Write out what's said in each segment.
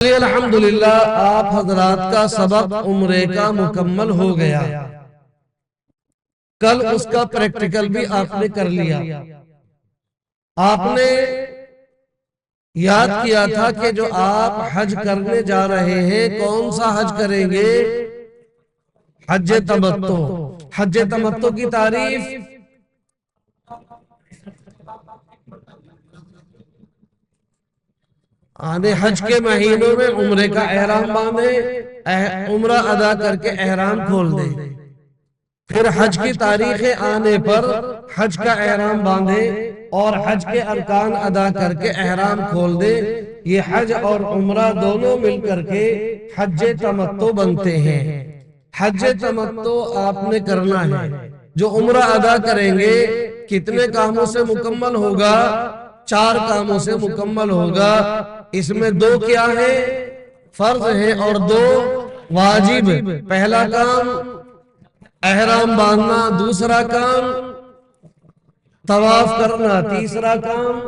الحمدللہ آپ حضرات کا سبق عمرے کا مکمل ہو گیا۔ کل اس کا پریکٹیکل بھی آپ نے کر لیا۔ آپ نے یاد کیا تھا کہ جو آپ حج کرنے جا رہے ہیں کون سا حج کریں گے؟ حج تمتع۔ حج تمتع کی تعریف آنے حج کے مہینوں میں عمرے کا احرام باندھے، عمرہ ادا کر کے احرام کھول دے، پھر حج کی تاریخ آنے پر حج کا احرام باندھے اور حج کے ارکان ادا کر کے احرام کھول دے۔ یہ حج اور عمرہ دونوں مل کر کے حج تمتع بنتے ہیں۔ حج تمتع آپ نے کرنا ہے۔ جو عمرہ ادا کریں گے کتنے کاموں سے مکمل ہوگا؟ 4 کاموں سے مکمل ہوگا۔ اس میں 2 کیا ہے؟ فرض ہے اور 2 واجب۔ پہلا کام احرام باندھنا، دوسرا کام طواف کرنا، تیسرا کام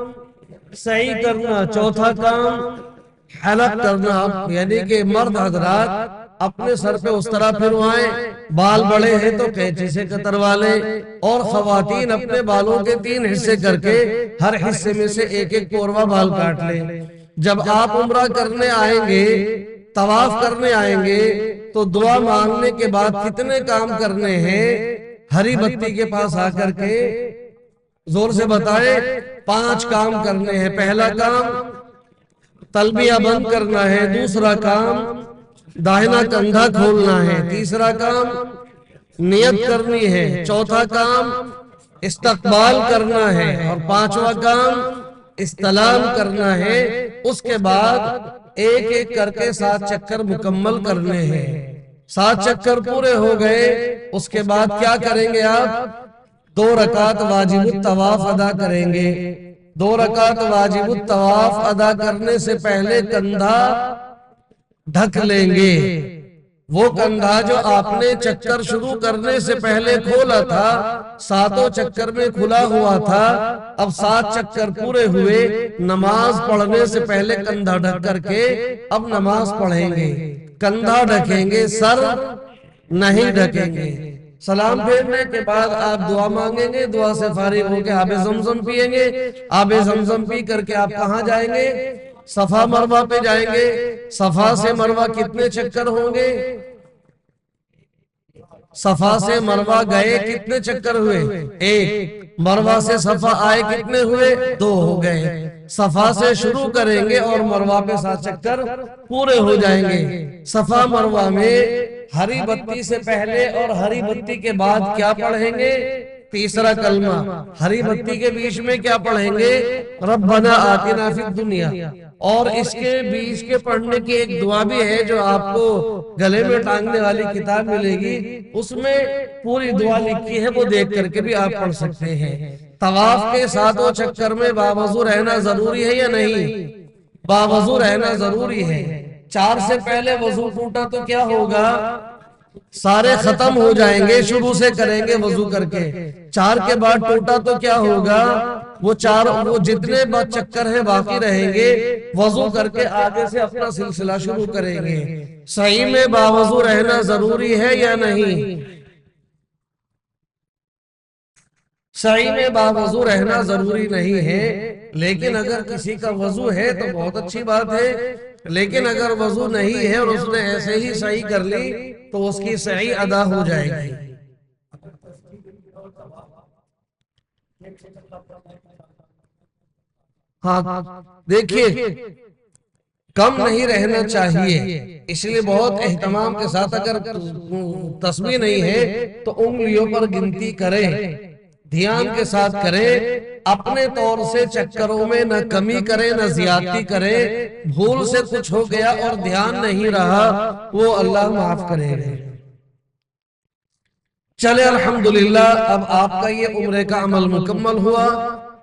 سعی کرنا، چوتھا کام حلق کرنا۔ یعنی کہ مرد حضرات اپنے سر پہ اس طرح پھروائیں، بال بڑے ہیں تو قینچی سے کتروا لیں، اور خواتین اپنے بالوں کے 3 حصے کر کے ہر حصے میں سے ایک کوروا بال کاٹ لیں۔ جب آپ عمرہ کرنے آئیں گے، طواف کرنے آئیں گے تو دعا مانگنے کے بعد کتنے کام کرنے ہیں؟ ہری بتی کے پاس آ کر کے زور سے بتائیں، 5 کام کرنے ہیں۔ پہلا کام تلبیہ بند کرنا ہے، دوسرا کام داہنا کندھا کھولنا ہے، تیسرا کام نیت کرنی ہے، چوتھا کام استقبال کرنا ہے، اور 5واں کام استلام کرنا ہے۔ اس کے بعد ایک ایک کر کے 7 چکر مکمل کرنے ہیں۔ 7 چکر پورے ہو گئے، اس کے بعد کیا کریں گے آپ؟ 2 رکعت واجب الطواف ادا کریں گے۔ 2 رکعت واجب الطواف ادا کرنے سے پہلے کندھا ڈھک لیں گے۔ وہ کندھا جو آپ نے چکر شروع کرنے سے پہلے کھولا تھا، 7 چکر میں کھلا ہوا تھا، اب 7 چکر پورے ہوئے، نماز پڑھنے سے پہلے کندھا ڈھک کر کے اب نماز پڑھیں گے۔ کندھا ڈھکیں گے، سر نہیں ڈھکیں گے۔ سلام پھیرنے کے بعد آپ دعا مانگیں گے، دعا سے فارغ ہو کے آب زمزم پیئیں گے۔ آب زمزم پی کر کے آپ کہاں جائیں گے؟ صفا مروہ پہ جائیں گے۔ صفا سے مروہ کتنے چکر ہوں گے؟ صفا سے مروہ گئے کتنے چکر ہوئے؟ 1۔ مروہ سے صفا آئے کتنے ہوئے؟ 2 ہو گئے۔ صفا سے شروع کریں گے اور مروہ پہ 7 چکر پورے ہو جائیں گے۔ صفا مروہ میں ہری بتی سے پہلے اور ہری بتی کے بعد کیا پڑھیں گے؟ تیسرا کلمہ۔ ہری بتی کے بیچ میں کیا پڑھیں گے؟ ربنا آتنا فی الدنیا۔ اور اس کے بیچ کے پڑھنے کی ایک دعا بھی ہے جو آپ کو گلے میں ٹانگنے والی کتاب ملے گی، اس میں پوری دعا لکھی ہے، وہ دیکھ کر کے بھی آپ پڑھ سکتے ہیں۔ طواف کے 7 چکر میں باوضو رہنا ضروری ہے یا نہیں؟ باوضو رہنا ضروری ہے۔ 4 سے پہلے وضو ٹوٹا تو کیا ہوگا؟ سارے ختم ہو جائیں گے، شروع سے کریں گے وضو کر کے۔ 4 کے بعد ٹوٹا تو کیا ہوگا؟ وہ جتنے چکر ہیں باقی رہیں گے، وضو کر کے آگے سے اپنا سلسلہ شروع کریں گے۔ صحیح میں باوضو رہنا ضروری ہے یا نہیں؟ صحیح میں باوضو رہنا ضروری نہیں ہے، لیکن اگر کسی کا وضو ہے تو بہت اچھی بات ہے، لیکن اگر وضو نہیں ہے اور اس نے ایسے ہی صحیح کر لی تو اس کی صحیح ادا ہو جائے گی۔ ہاں دیکھیے، کم نہیں رہنا چاہیے، اس لیے بہت اہتمام کے ساتھ اگر تسبیح نہیں ہے تو انگلیوں پر گنتی کریں، دھیان کے ساتھ کریں، اپنے طور سے چکروں میں نہ کمی کریں نہ زیادتی کریں۔ بھول سے کچھ ہو گیا اور دھیان نہیں رہا، وہ اللہ معاف کرے گا۔ چلے الحمدللہ، اب آپ کا یہ عمرے کا عمل مکمل ہوا۔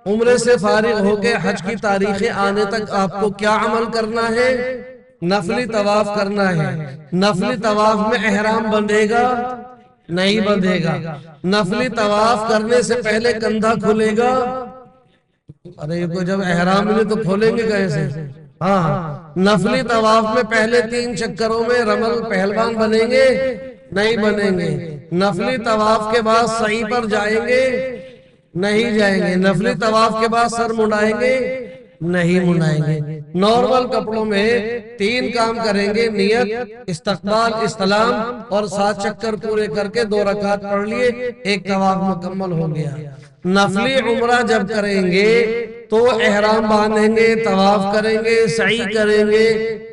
عمرے سے فارغ ہو کے حج کی تاریخ آنے تک آپ کو کیا عمل کرنا ہے؟ نفلی طواف کرنا ہے۔ نفلی طواف میں احرام بندھے گا؟ نہیں بندھے گا۔ نفلی طواف کرنے سے پہلے کندھا کھلے گا؟ ارے کو جب احرام ملے تو کھولیں گے کیسے؟ ہاں نفلی طواف میں پہلے 3 چکروں میں رمل پہلوان بنیں گے؟ نہیں بنیں گے۔ نفلی طواف کے بعد سعی پر جائیں گے؟ نہیں جائیں گے۔ نفلی طواف کے بعد سر مڑائیں گے؟ نہیں مڑائیں گے۔ نارمل کپڑوں میں 3 کام کریں گے، نیت، استقبال، استلام، اور 7 چکر پورے کر کے 2 رکعت پڑھ لیے، ایک طواف مکمل ہو گیا۔ نفلی عمرہ جب کریں گے تو احرام باندھیں گے، طواف کریں گے، سعی کریں گے۔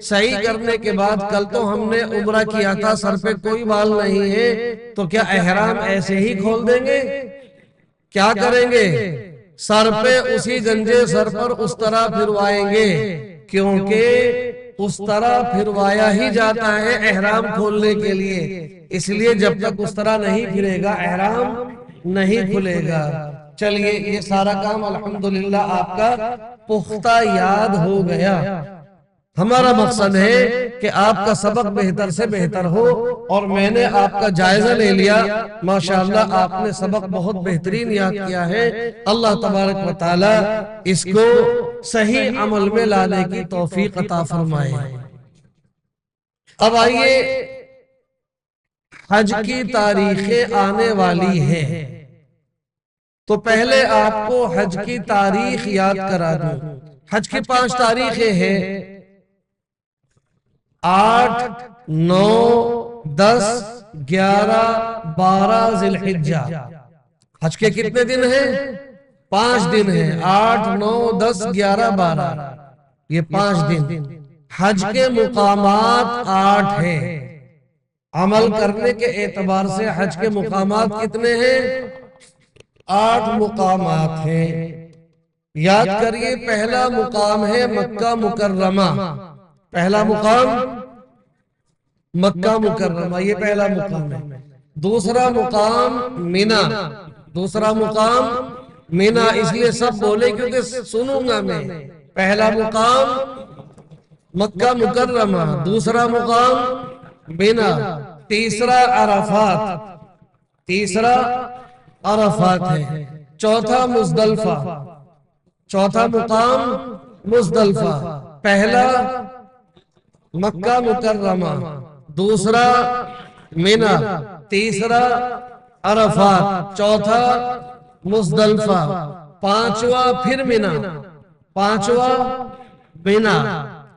سعی کرنے کے بعد کل تو ہم نے عمرہ کیا تھا، سر پہ کوئی بال نہیں ہے، تو کیا احرام ایسے ہی کھول دیں گے؟ کیا کریں گے؟ سر پہ اسی گنجے سر پر اس طرح پھروائیں گے، کیونکہ اس طرح پھروایا ہی جاتا ہے احرام کھولنے کے لیے، اس لیے جب تک اس طرح نہیں پھرے گا احرام نہیں کھلے گا۔ چلیے یہ سارا کام الحمدللہ آپ کا پختہ یاد ہو گیا۔ ہمارا مقصد ہے کہ آپ کا سبق بہتر سے بہتر ہو، اور میں نے آپ کا جائزہ لے لیا، ماشاءاللہ آپ نے سبق بہت بہترین یاد کیا ہے۔ اللہ تبارک و تعالی اس کو صحیح عمل میں لانے کی توفیق عطا فرمائے۔ اب آئیے، حج کی تاریخیں آنے والی ہیں، تو پہلے آپ کو حج کی تاریخ یاد کرا دوں۔ حج کی 5 تاریخیں ہیں، 8، 9، 10، 11، 12 ذی الحجہ۔ حج کے کتنے دن ہیں؟ 5 دن ہیں، 8، 9، 10، 11، 12، یہ 5 دن۔ حج کے مقامات 8 ہیں۔ عمل کرنے کے اعتبار سے حج کے مقامات کتنے ہیں؟ 8 مقامات ہیں۔ یاد کریے، پہلا مقام ہے مکہ مکرمہ۔ پہلا مقام مکہ مکرمہ، یہ پہلا مقام ہے۔ دوسرا مقام مینا، دوسرا مقام مینا، اس لیے سب بولے کیونکہ سنوں گا میں۔ پہلا مقام مکہ مکرمہ، دوسرا مقام مینا، تیسرا عرفات، تیسرا عرفات ہے، چوتھا مزدلفہ، چوتھا مقام مزدلفہ۔ پہلا مکہ مکرمہ، دوسرا مینا، تیسرا عرفات، چوتھا مزدلفہ، پانچواں پھر مینا، پانچواں مینا۔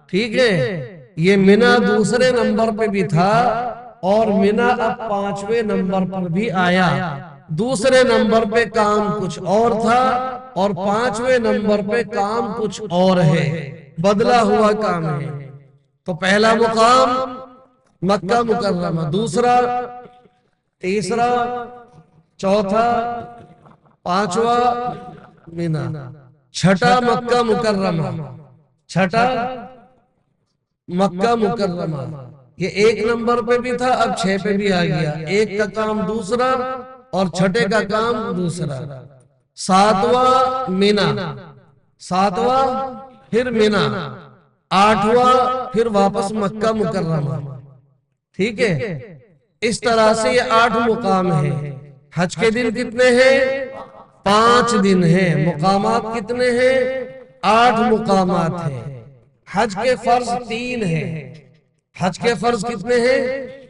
ٹھیک ہے، یہ مینا دوسرے نمبر پہ بھی تھا، اور مینا اب 5ویں نمبر پر بھی آیا۔ دوسرے نمبر پہ کام کچھ اور تھا، اور 5ویں نمبر پہ کام کچھ اور ہے، بدلا ہوا کام ہے۔ تو پہلا مقام مکہ مکرمہ، دوسرا، تیسرا، چوتھا، پانچواں مینا، چھٹا مکہ مکرمہ، چھٹا مکہ مکرمہ۔ یہ 1 نمبر پہ بھی تھا، اب 6 پہ بھی آ گیا۔ 1 کا کام دوسرا اور چھٹے کا کام دوسرا۔ 7واں مینا، 7واں پھر مینا، 8واں پھر واپس مکہ مکرمہ۔ ٹھیک ہے، اس طرح سے یہ 8 مقام ہیں۔ حج کے دن کتنے ہیں؟ 5 دن ہیں۔ مقامات کتنے ہیں؟ 8 مقامات ہیں۔ حج کے فرض 3 ہیں۔ حج کے فرض کتنے ہیں؟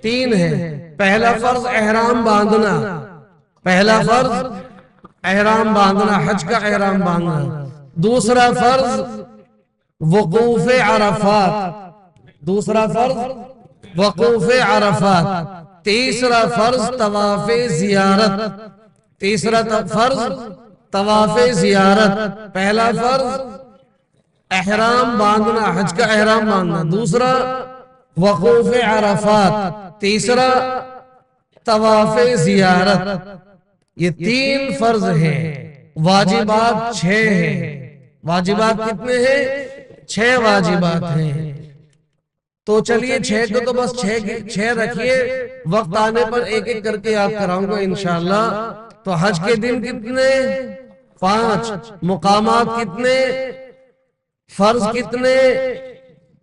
3 ہیں۔ پہلا فرض احرام باندھنا، پہلا فرض احرام باندھنا، حج کا احرام باندھنا۔ دوسرا فرض وقوف عرفات، دوسرا فرض وقوف عرفات۔ تیسرا فرض طواف زیارت، تیسرا فرض طواف زیارت۔ پہلا فرض احرام باندھنا، حج کا احرام باندھنا، دوسرا وقوف عرفات، تیسرا طواف زیارت۔ یہ 3 فرض ہیں۔ واجبات 6 ہیں۔ واجبات کتنے ہیں؟ 6 واجبات ہیں۔ تو چلیے 6 کو تو بس 6 رکھیے، وقت آنے پر ایک ایک کر کے یاد کراؤں گا انشاءاللہ۔ تو حج کے دن کتنے؟ 5۔ مقامات کتنے؟ فرض کتنے؟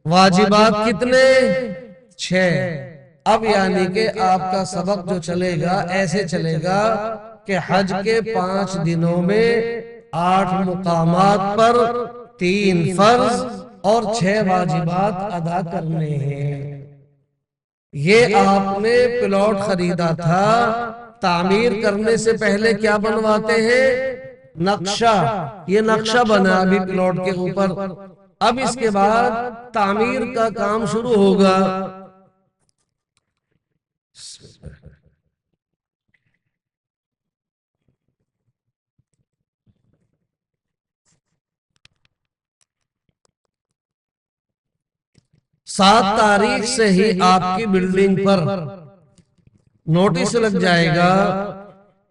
واجبات کتنے؟ 6۔ اب یعنی کہ آپ کا سبق جو چلے گا ایسے چلے گا کہ حج کے 5 دنوں میں 8 مقامات پر 3 فرض اور 6 واجبات ادا کرنے ہیں۔ یہ آپ نے پلاٹ خریدا تھا، تعمیر کرنے سے پہلے کیا بنواتے ہیں؟ نقشہ۔ یہ نقشہ بنا ابھی پلاٹ کے اوپر، اب اس کے بعد تعمیر کا کام شروع ہوگا۔ 7 تاریخ سے ہی آپ کی بلڈنگ پر نوٹس لگ جائے گا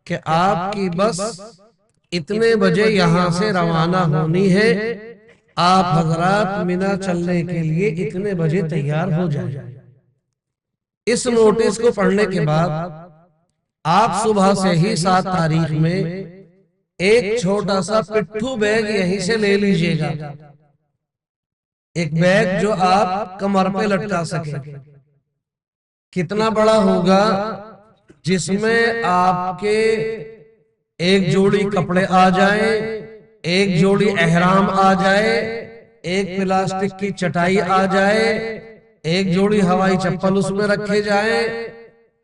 کہ آپ کی بس اتنے بجے یہاں سے روانہ ہونی ہے، آپ حضرات مینا چلنے کے لیے اتنے بجے تیار ہو جائیں۔ اس نوٹس کو پڑھنے کے بعد آپ صبح سے ہی 7 تاریخ میں ایک چھوٹا سا پٹھو بیگ یہیں سے لے لیجئے گا، ایک بیگ جو آپ کمر پہ لٹکا سکیں۔ کتنا بڑا ہوگا؟ جس میں آپ کے ایک جوڑی کپڑے آ جائیں، ایک جوڑی احرام آ جائے، ایک پلاسٹک کی چٹائی آ جائے، ایک جوڑی ہوائی چپل اس میں رکھے جائیں،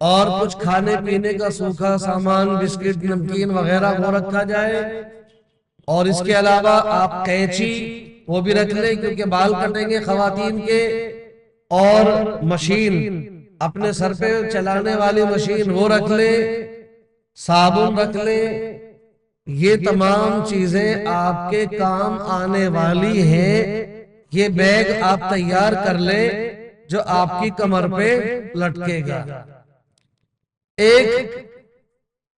اور کچھ کھانے پینے کا سوکھا سامان، بسکٹ، نمکین وغیرہ وہ رکھا جائے، اور اس کے علاوہ آپ قینچی وہ بھی رکھ لیں کیونکہ بال کٹیں گے خواتین کے، اور مشین اپنے سر پہ چلانے والی مشین وہ رکھ لیں، صابن رکھ لیں۔ یہ تمام چیزیں آپ کے کام آنے والی ہیں۔ یہ بیگ آپ تیار کر لیں جو آپ کی کمر پہ لٹکے گا۔ ایک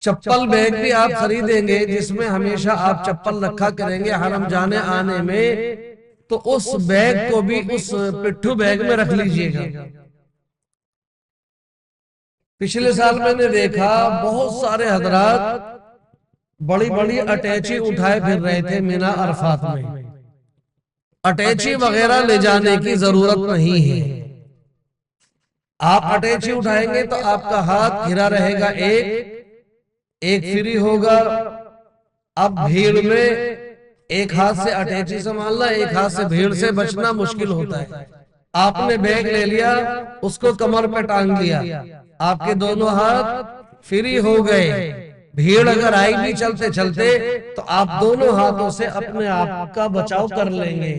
چپل بیگ بھی آپ خریدیں گے جس میں ہمیشہ آپ چپل رکھا کریں گے حرم جانے آنے میں، تو اس بیگ کو بھی اس پٹھو بیگ میں رکھ لیجئے گا۔ پچھلے سال میں نے دیکھا بہت سارے حضرات بڑی بڑی اٹیچی اٹھائے پھر رہے تھے مینا عرفات میں۔ اٹیچی وغیرہ لے جانے کی ضرورت نہیں ہے۔ آپ اٹیچی اٹھائیں گے تو آپ کا ہاتھ گھرا رہے گا، ایک فری ہوگا۔ اب بھیڑ میں ایک ہاتھ سے اٹیچی سنبھالنا، ایک ہاتھ سے بھیڑ سے بچنا مشکل ہوتا ہے۔ آپ نے بیگ لے لیا، اس کو کمر پہ ٹانگ لیا، آپ کے دونوں ہاتھ فری ہو گئے۔ بھیڑ اگر آئی بھی چلتے چلتے تو آپ دونوں ہاتھوں سے اپنے آپ کا بچاؤ کر لیں گے،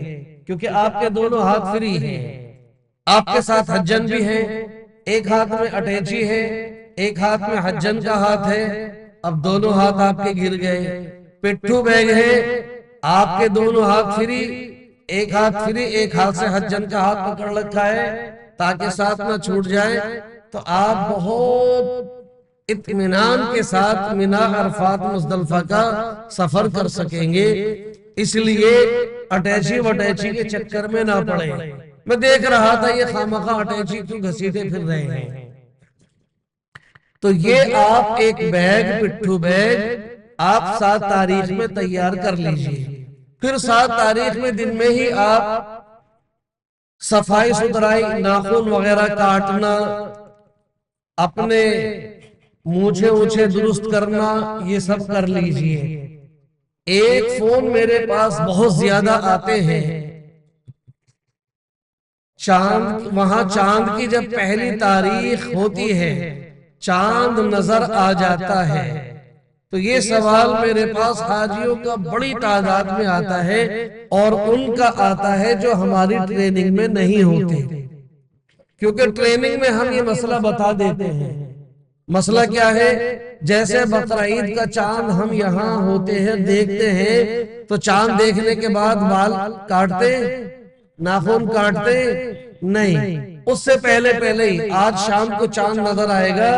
کیونکہ آپ کے دونوں ہاتھ فری ہیں۔ آپ کے ساتھ حجن بھی ہیں، ایک ہاتھ میں اٹیچی ہے، ایک ہاتھ میں حجن کا ہاتھ ہے۔ اب دونوں ہاتھ آپ کے گر گئے۔ پٹھو بیگ ہے، آپ کے دونوں ہاتھ فری، ایک ہاتھ فری، ایک ہاتھ سے حجن کا ہاتھ پکڑ رکھا ہے تاکہ ساتھ نہ چھوٹ جائے، تو آپ بہت اطمینان کے ساتھ مینا عرفات مزدلفہ کا سفر کر سکیں گے۔ اس لیے اٹیچی وٹیچی کے چکر میں نہ پڑے۔ میں دیکھ رہا تھا یہ خامخواہ اٹیچی کیوں گھسیٹے پھر رہے ہیں۔ تو یہ آپ ایک بیگ، پٹھو بیگ آپ 7 تاریخ میں تیار کر لیجئے۔ پھر 7 تاریخ میں دن میں ہی آپ صفائی ستھرائی، ناخن وغیرہ کاٹنا، اپنے مونچھے وونچھے درست کرنا، یہ سب کر لیجئے۔ ایک فون میرے پاس بہت زیادہ آتے ہیں۔ وہاں چاند کی جب پہلی تاریخ ہوتی ہے، چاند نظر آ جاتا ہے، تو یہ سوال میرے پاس حاجیوں کا بڑی تعداد میں آتا ہے، اور ان کا آتا ہے جو ہماری ٹریننگ میں نہیں ہوتے، کیونکہ ٹریننگ میں ہم یہ مسئلہ بتا دیتے ہیں۔ مسئلہ کیا ہے؟ جیسے بقرعید کا چاند ہم یہاں ہوتے ہیں دیکھتے ہیں، تو چاند دیکھنے کے بعد بال کاٹتے، ناخن کاٹتے نہیں، اس سے پہلے ہی آج شام کو چاند نظر آئے گا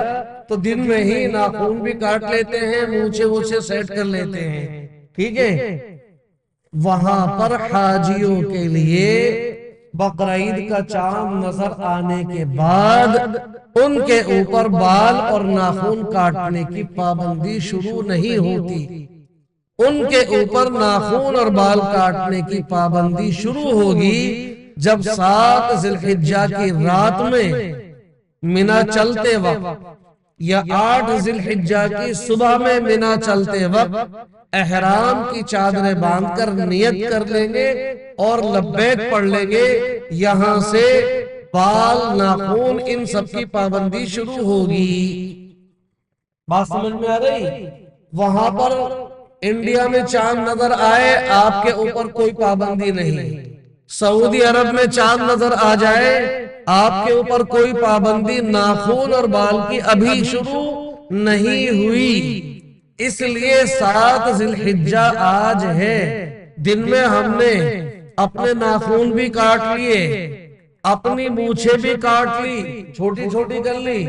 تو دن میں ہی ناخن بھی کاٹ لیتے ہیں، مونچھے سیٹ کر لیتے ہیں، ٹھیک ہے۔ وہاں پر حاجیوں کے لیے بقرعید کا چاند نظر آنے کے بعد ان کے اوپر بال اور ناخن کاٹنے کی پابندی شروع نہیں ہوتی۔ ان کے اوپر ناخن اور بال کاٹنے کی پابندی شروع ہوگی جب 7 ذی الحجہ کی رات میں مینا چلتے وقت یا 8 ذی الحجہ کی صبح میں مینا چلتے وقت احرام کی چادریں باندھ کر نیت کر لیں گے اور لبیک پڑھ لیں گے. یہاں سے بال ناخن ان سب کی پابندی شروع ہوگی. بات سمجھ میں آ رہی؟ وہاں پر انڈیا میں چاند نظر آئے آپ کے اوپر کوئی پابندی نہیں. سعودی عرب میں چاند نظر آ جائے آپ کے اوپر کوئی پابندی ناخن اور بال کی ابھی شروع نہیں ہوئی. اس لیے 7 ذی الحجہ آج ہے. دن میں ہم نے اپنے ناخن بھی کاٹ لیے، اپنی مونچھیں بھی کاٹ لی، چھوٹی چھوٹی کر لی.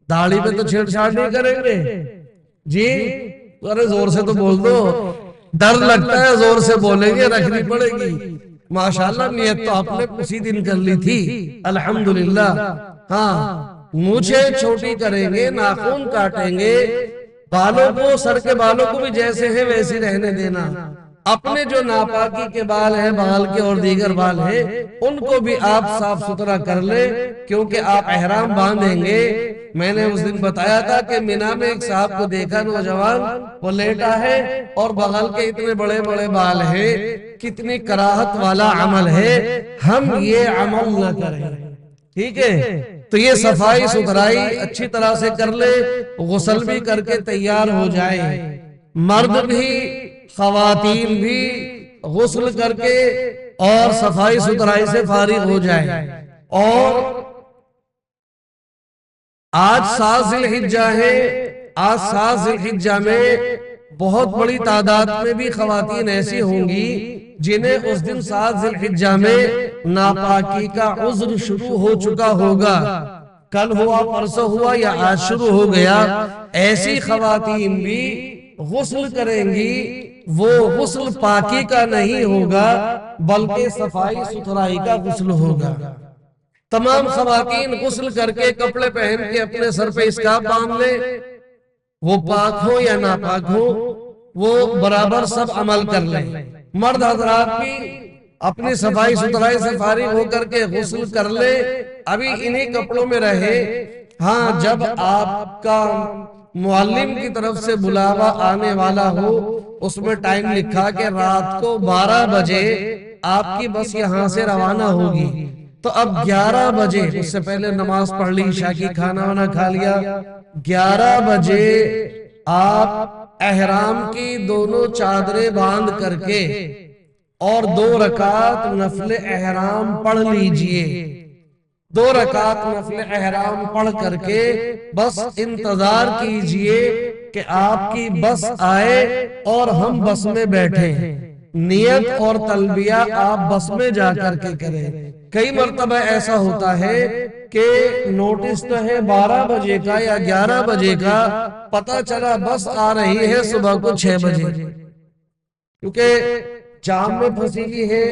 داڑھی پہ تو چھیڑ چھاڑ نہیں کریں گے جی. ارے زور سے تو بول دو، ڈر لگتا ہے زور سے بولیں گے رکھنی پڑے گی. ماشاءاللہ نیت تو آپ نے اسی دن کر لی تھی الحمدللہ. ہاں مونچھیں چھوٹی کریں گے، ناخن کاٹیں گے، بالوں کو سر کے بالوں کو بھی جیسے ہیں ویسے رہنے دینا. اپنے جو ناپاکی کے بال ہیں بغل کے اور دیگر بال ہیں ان کو بھی آپ صاف ستھرا کر لیں کیونکہ آپ احرام باندھیں گے. میں نے اس دن بتایا تھا کہ مینا میں ایک صاحب کو دیکھا نوجوان، وہ لیٹا ہے اور بغل کے اتنے بڑے بڑے بال ہیں. کتنی کراہت والا عمل ہے، ہم یہ عمل نہ کریں. ٹھیک ہے، تو یہ صفائی ستھرائی اچھی طرح سے کر لے، غسل بھی کر کے تیار ہو جائے. مرد بھی خواتین بھی غسل کر کے اور صفائی ستھرائی سے فارغ ہو جائے. اور آج 7 ذی الحجہ ہے. آج 7 ذی الحجہ میں بہت بڑی تعداد میں بھی خواتین ایسی ہوں گی جنہیں اس دن 7 ذی الحجہ میں ناپاکی کا عذر شروع ہو چکا ہوگا. کل ہوا، پرسوں ہوا یا آج شروع ہو گیا. ایسی خواتین بھی غسل کریں گی. وہ غسل پاکی کا نہیں ہوگا بلکہ صفائی ستھرائی کا غسل ہوگا. تمام خواتین غسل کر کے کپڑے پہن کے اپنے سر پہ اسکارف باندھ لیں، وہ پاک ہو یا ناپاک ہو وہ برابر سب عمل کر لیں. مرد حضرات بھی اپنی صفائی ستھرائی سے فارغ ہو کر کے غسل کر لے، ابھی انہی کپڑوں میں رہے. ہاں جب آپ کا معلم کی طرف سے بلاوا آنے والا ہو، اس میں ٹائم لکھا کہ رات کو 12 بجے آپ کی بس یہاں سے روانہ ہوگی، تو اب 11 بجے اس سے پہلے نماز پڑھ لی، عشاء کی کھانا وانا کھا لیا. 11 بجے آپ احرام کی دونوں چادریں باندھ کر کے اور 2 رکعت نفل احرام پڑھ لیجئے. 2 رکعت نفل احرام پڑھ کر کے بس انتظار کیجئے کہ آپ کی بس آئے اور ہم بس میں بیٹھے. نیت اور تلبیہ آپ بس میں جا کر کے کریں. کئی مرتبہ ایسا ہوتا ہے کہ نوٹس تو ہے 12 بجے کا یا 11 بجے کا، پتہ چلا بس آ رہی ہے صبح کو 6 بجے، کیونکہ جام میں پھنسی ہوئی ہے،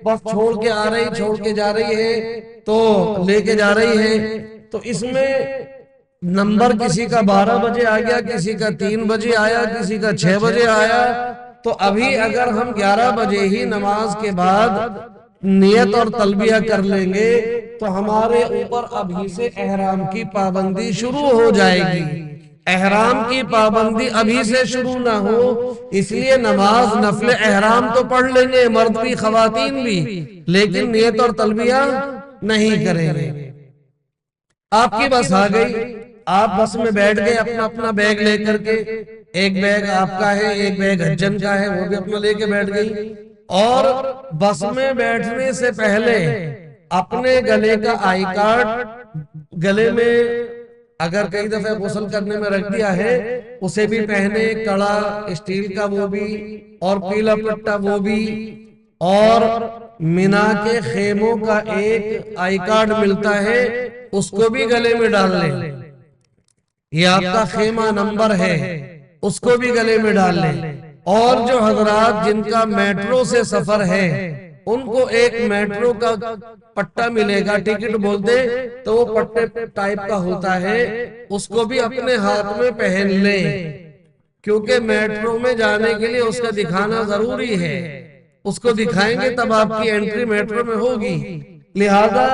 بس چھوڑ کے آ رہی چھوڑ کے جا رہی ہے تو لے کے جا رہی ہے. تو اس میں نمبر کسی کا 12 بجے آ گیا، کسی کا 3 بجے آیا، کسی کا 6 بجے آیا. تو ابھی اگر ہم 11 بجے ہی نماز کے بعد نیت اور تلبیہ کر لیں گے تو ہمارے اوپر ابھی سے احرام کی پابندی شروع ہو جائے گی. احرام کی پابندی ابھی سے شروع نہ ہو، اس لیے نماز نفل احرام تو پڑھ لیں گے مرد بھی خواتین بھی، لیکن نیت اور تلبیہ نہیں کریں گے. آپ کی بس آ گئی، آپ بس میں بیٹھ گئے اپنا اپنا بیگ لے کر کے. ایک بیگ آپ کا ہے، ایک بیگ حجن کا ہے، وہ بھی اپنا لے کے بیٹھ گئی. اور بس میں بیٹھنے سے پہلے اپنے گلے کا آئی کارڈ گلے میں اگر کئی دفعہ غسل کرنے میں رکھ دیا ہے اسے بھی پہنے، کڑا اسٹیل کا وہ بھی، اور پیلا پٹا وہ بھی، اور مینا کے خیموں کا ایک آئی کارڈ ملتا ہے اس کو بھی گلے میں ڈال لیں. یہ آپ کا خیمہ نمبر ہے، اس کو بھی گلے میں ڈال لیں. اور جو حضرات جن کا میٹرو سے سفر ہے ان کو ایک میٹرو کا پٹا ملے گا، ٹکٹ بولتے تو وہ پٹے ٹائپ کا ہوتا ہے، اس کو بھی اپنے ہاتھ میں پہن لیں کیونکہ میٹرو میں جانے کے لیے اس کا دکھانا ضروری ہے. اس کو دکھائیں گے تب آپ کی انٹری میٹرو میں ہوگی. لہذا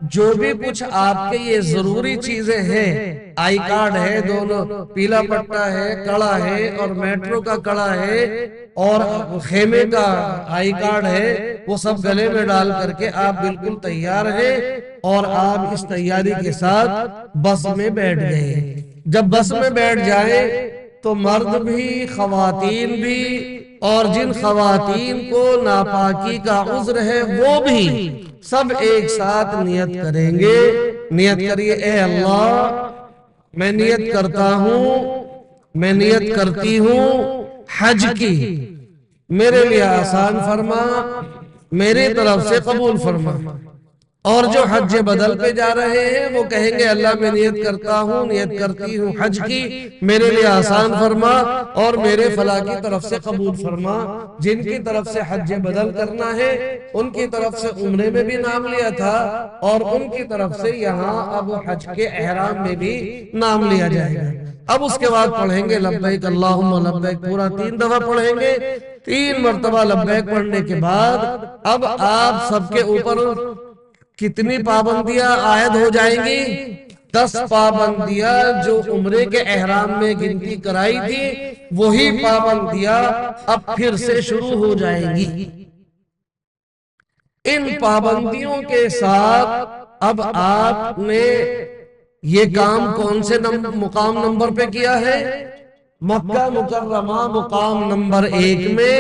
جو بھی کچھ آپ کے یہ ضروری چیزیں ہیں، آئی کارڈ ہے، دونوں پیلا پٹا ہے، کڑا ہے اور میٹرو کا کڑا ہے اور خیمے کا آئی کارڈ ہے، وہ سب گلے میں ڈال کر کے آپ بالکل تیار ہیں اور آپ اس تیاری کے ساتھ بس میں بیٹھ گئے۔ جب بس میں بیٹھ جائیں تو مرد بھی خواتین بھی اور جن خواتین کو ناپاکی کا عذر ہے وہ بھی سب ایک ساتھ نیت کریں گے۔ نیت کریے، اے اللہ میں نیت کرتا ہوں، میں نیت کرتی ہوں حج کی، میرے لیے آسان فرما، میری طرف سے قبول فرما۔ اور جو حج بدل پہ جا رہے ہیں وہ کہیں گے اللہ میں نیت کرتا ہوں، نیت کرتی ہوں حج کی، میرے لیے آسان فرما اور میرے فلاں کی طرف سے قبول فرما۔ جن کی طرف سے حج بدل کرنا ہے ان کی طرف سے عمرے میں بھی نام لیا تھا اور ان کی طرف سے یہاں اب حج کے احرام میں بھی نام لیا جائے گا۔ اب اس کے بعد پڑھیں گے لبیک اللہم لبیک، پورا 3 دفعہ پڑھیں گے۔ 3 مرتبہ لبیک پڑھنے کے بعد اب آپ سب کے اوپر کتنی پابندیاں عائد ہو جائیں گی؟ 10 پابندیاں جو عمرے کے احرام میں گنتی کرائی تھی وہی پابندیاں اب پھر سے شروع ہو جائیں گی۔ ان پابندیوں کے ساتھ اب آپ نے یہ کام کون سے مقام نمبر پہ کیا ہے؟ مکہ مکرمہ مقام نمبر 1 میں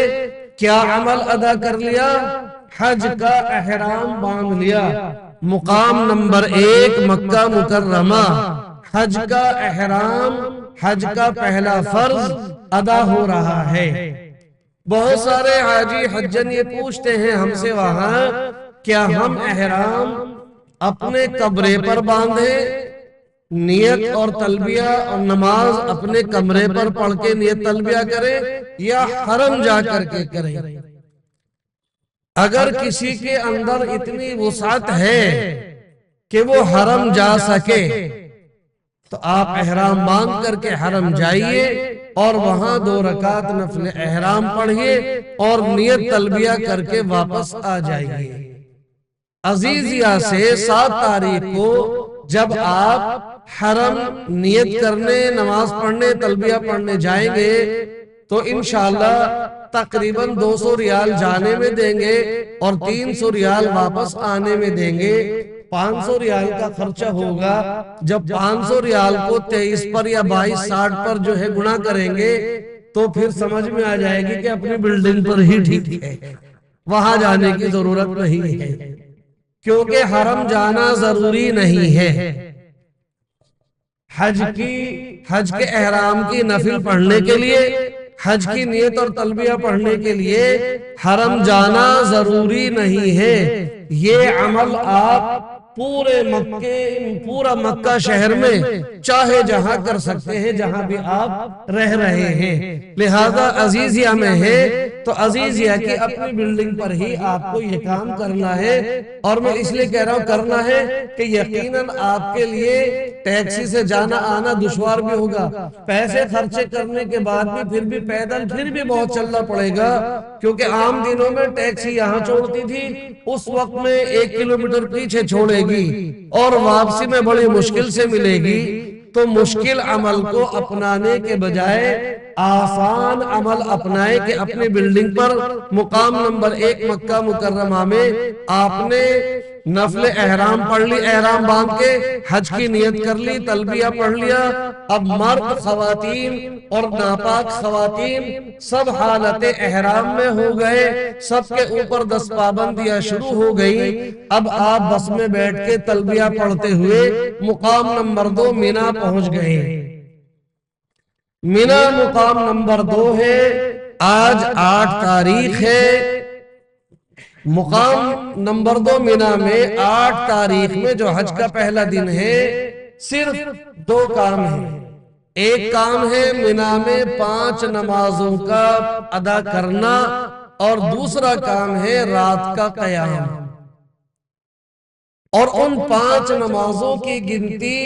کیا عمل ادا کر لیا؟ حج کا احرام باندھ لیا۔ مقام نمبر 1 مکہ مکرمہ، حج کا احرام، حج کا پہلا فرض ادا ہو رہا ہے۔ بہت سارے حاجی حجن یہ پوچھتے ہیں ہم سے وہاں، کیا ہم احرام اپنے کمرے پر باندھیں، نیت اور تلبیہ اور نماز اپنے کمرے پر پڑھ کے نیت تلبیہ کریں یا حرم جا کر کے کریں؟ اگر کسی کے اندر اتنی وسعت ہے کہ وہ حرم جا سکے تو آپ احرام باندھ کر کے حرم جائیے اور وہاں 2 رکعت نفل احرام پڑھیے اور نیت تلبیہ کر کے واپس آ جائیے۔ عزیزیہ سے 7 تاریخ کو جب آپ حرم نیت کرنے، نماز پڑھنے، تلبیہ پڑھنے جائیں گے تو انشاءاللہ تقریباً 200 ریال جانے میں دیں گے اور 300 ریال واپس آنے میں دیں گے۔ 500 ریال کا خرچہ ہوگا۔ جب 500 ریال کو 23 پر یا 2260 پر جو ہے گنا کریں گے تو پھر سمجھ میں آ جائے گی کہ اپنی بلڈنگ پر ہی ٹھیک ہے، وہاں جانے کی ضرورت نہیں ہے، کیونکہ حرم جانا ضروری نہیں ہے۔ حج کے احرام کی نفل پڑھنے کے لیے، حج کی نیت اور تلبیہ پڑھنے کے لیے حرم جانا ضروری نہیں ہے۔ یہ عمل آپ پورا مکہ شہر میں چاہے جہاں کر سکتے ہیں جہاں بھی آپ رہ رہے ہیں۔ لہذا عزیزیہ میں ہے تو عزیزیہ کی اپنی بلڈنگ پر ہی آپ کو یہ کام کرنا ہے، اور میں اس لیے کہہ رہا ہوں کرنا ہے کہ یقیناً آپ کے لیے ٹیکسی سے جانا آنا دشوار بھی ہوگا، پیسے خرچے کرنے کے بعد بھی پھر بھی پیدل پھر بھی بہت چلنا پڑے گا، کیونکہ عام دنوں میں ٹیکسی یہاں چھوڑتی تھی، اس وقت میں 1 کلومیٹر پیچھے چھوڑے گی اور واپسی میں بڑی مشکل سے ملے گی۔ تو مشکل عمل کو اپنانے کے بجائے آسان عمل اپنائے کہ اپنی بلڈنگ پر مقام نمبر 1 مکہ مکرمہ میں آپ نے نفل احرام پڑھ لی، احرام باندھ کے حج کی نیت کر لی، تلبیہ پڑھ لیا۔ اب مرد، خواتین اور ناپاک خواتین سب حالت احرام میں ہو گئے، سب کے اوپر 10 پابندیاں شروع ہو گئی۔ اب آپ بس میں بیٹھ کے تلبیہ پڑھتے ہوئے مقام نمبر 2 مینا پہنچ گئے۔ مینا مقام نمبر 2 ہے، آج 8 تاریخ ہے۔ مقام نمبر 2 مینا میں 8 تاریخ میں جو حج کا پہلا دن ہے، صرف 2 کام ہیں۔ ایک کام ہے مینا میں 5 نمازوں کا ادا کرنا، اور دوسرا کام ہے رات کا قیام۔ اور ان 5 نمازوں کی گنتی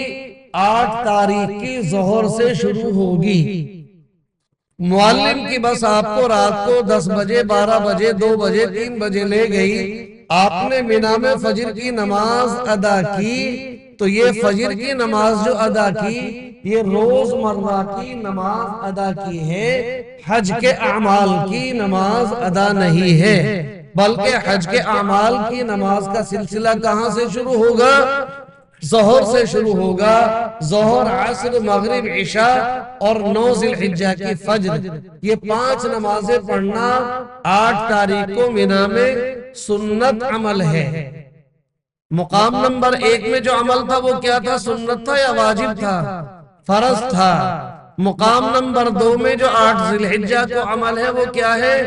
8 تاریخ کی ظہر سے شروع ہوگی۔ معلم کی بس آپ کو رات کو 10 بجے، 12 بجے، 2 بجے، 3 بجے لے گئی، آپ نے مینا میں فجر کی نماز ادا کی تو یہ فجر کی نماز جو ادا کی یہ روز مرہ کی نماز ادا کی ہے، حج کے اعمال کی نماز ادا نہیں ہے، بلکہ حج کے اعمال کی نماز کا سلسلہ کہاں سے شروع ہوگا؟ ظہر سے شروع ہوگا۔ ظہر، عصر، مغرب، عشاء اور 9 ذی الحجہ کی فجر، یہ 5 نمازیں پڑھنا 8 تاریخ کو مینا میں سنت عمل ہے۔ مقام نمبر 1 میں جو عمل تھا وہ کیا تھا؟ سنت تھا یا واجب تھا؟ فرض تھا۔ مقام نمبر 2 میں جو 8 ذی الحجہ کو عمل ہے وہ کیا ہے؟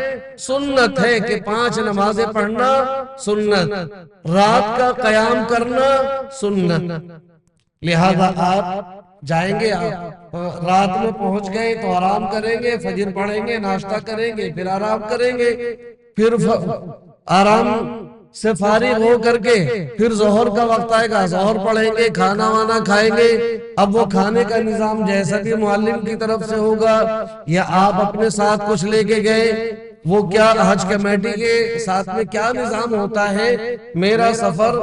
سنت ہے کہ 5 نمازیں پڑھنا سنت، رات کا قیام کرنا سنت۔ لہذا آپ جائیں گے، آپ رات میں پہنچ گئے تو آرام کریں گے، فجر پڑھیں گے، ناشتہ کریں گے، پھر آرام کریں گے، پھر آرام سے فارغ ہو کر کے پھر ظہر کا وقت آئے گا، ظہر پڑھیں گے، کھانا وانا کھائیں گے۔ اب وہ کھانے کا نظام جیسا بھی معلم کی طرف سے ہوگا یا آپ اپنے ساتھ کچھ لے کے گئے، وہ کیا حج کمیٹی کے ساتھ میں کیا نظام ہوتا ہے؟ میرا سفر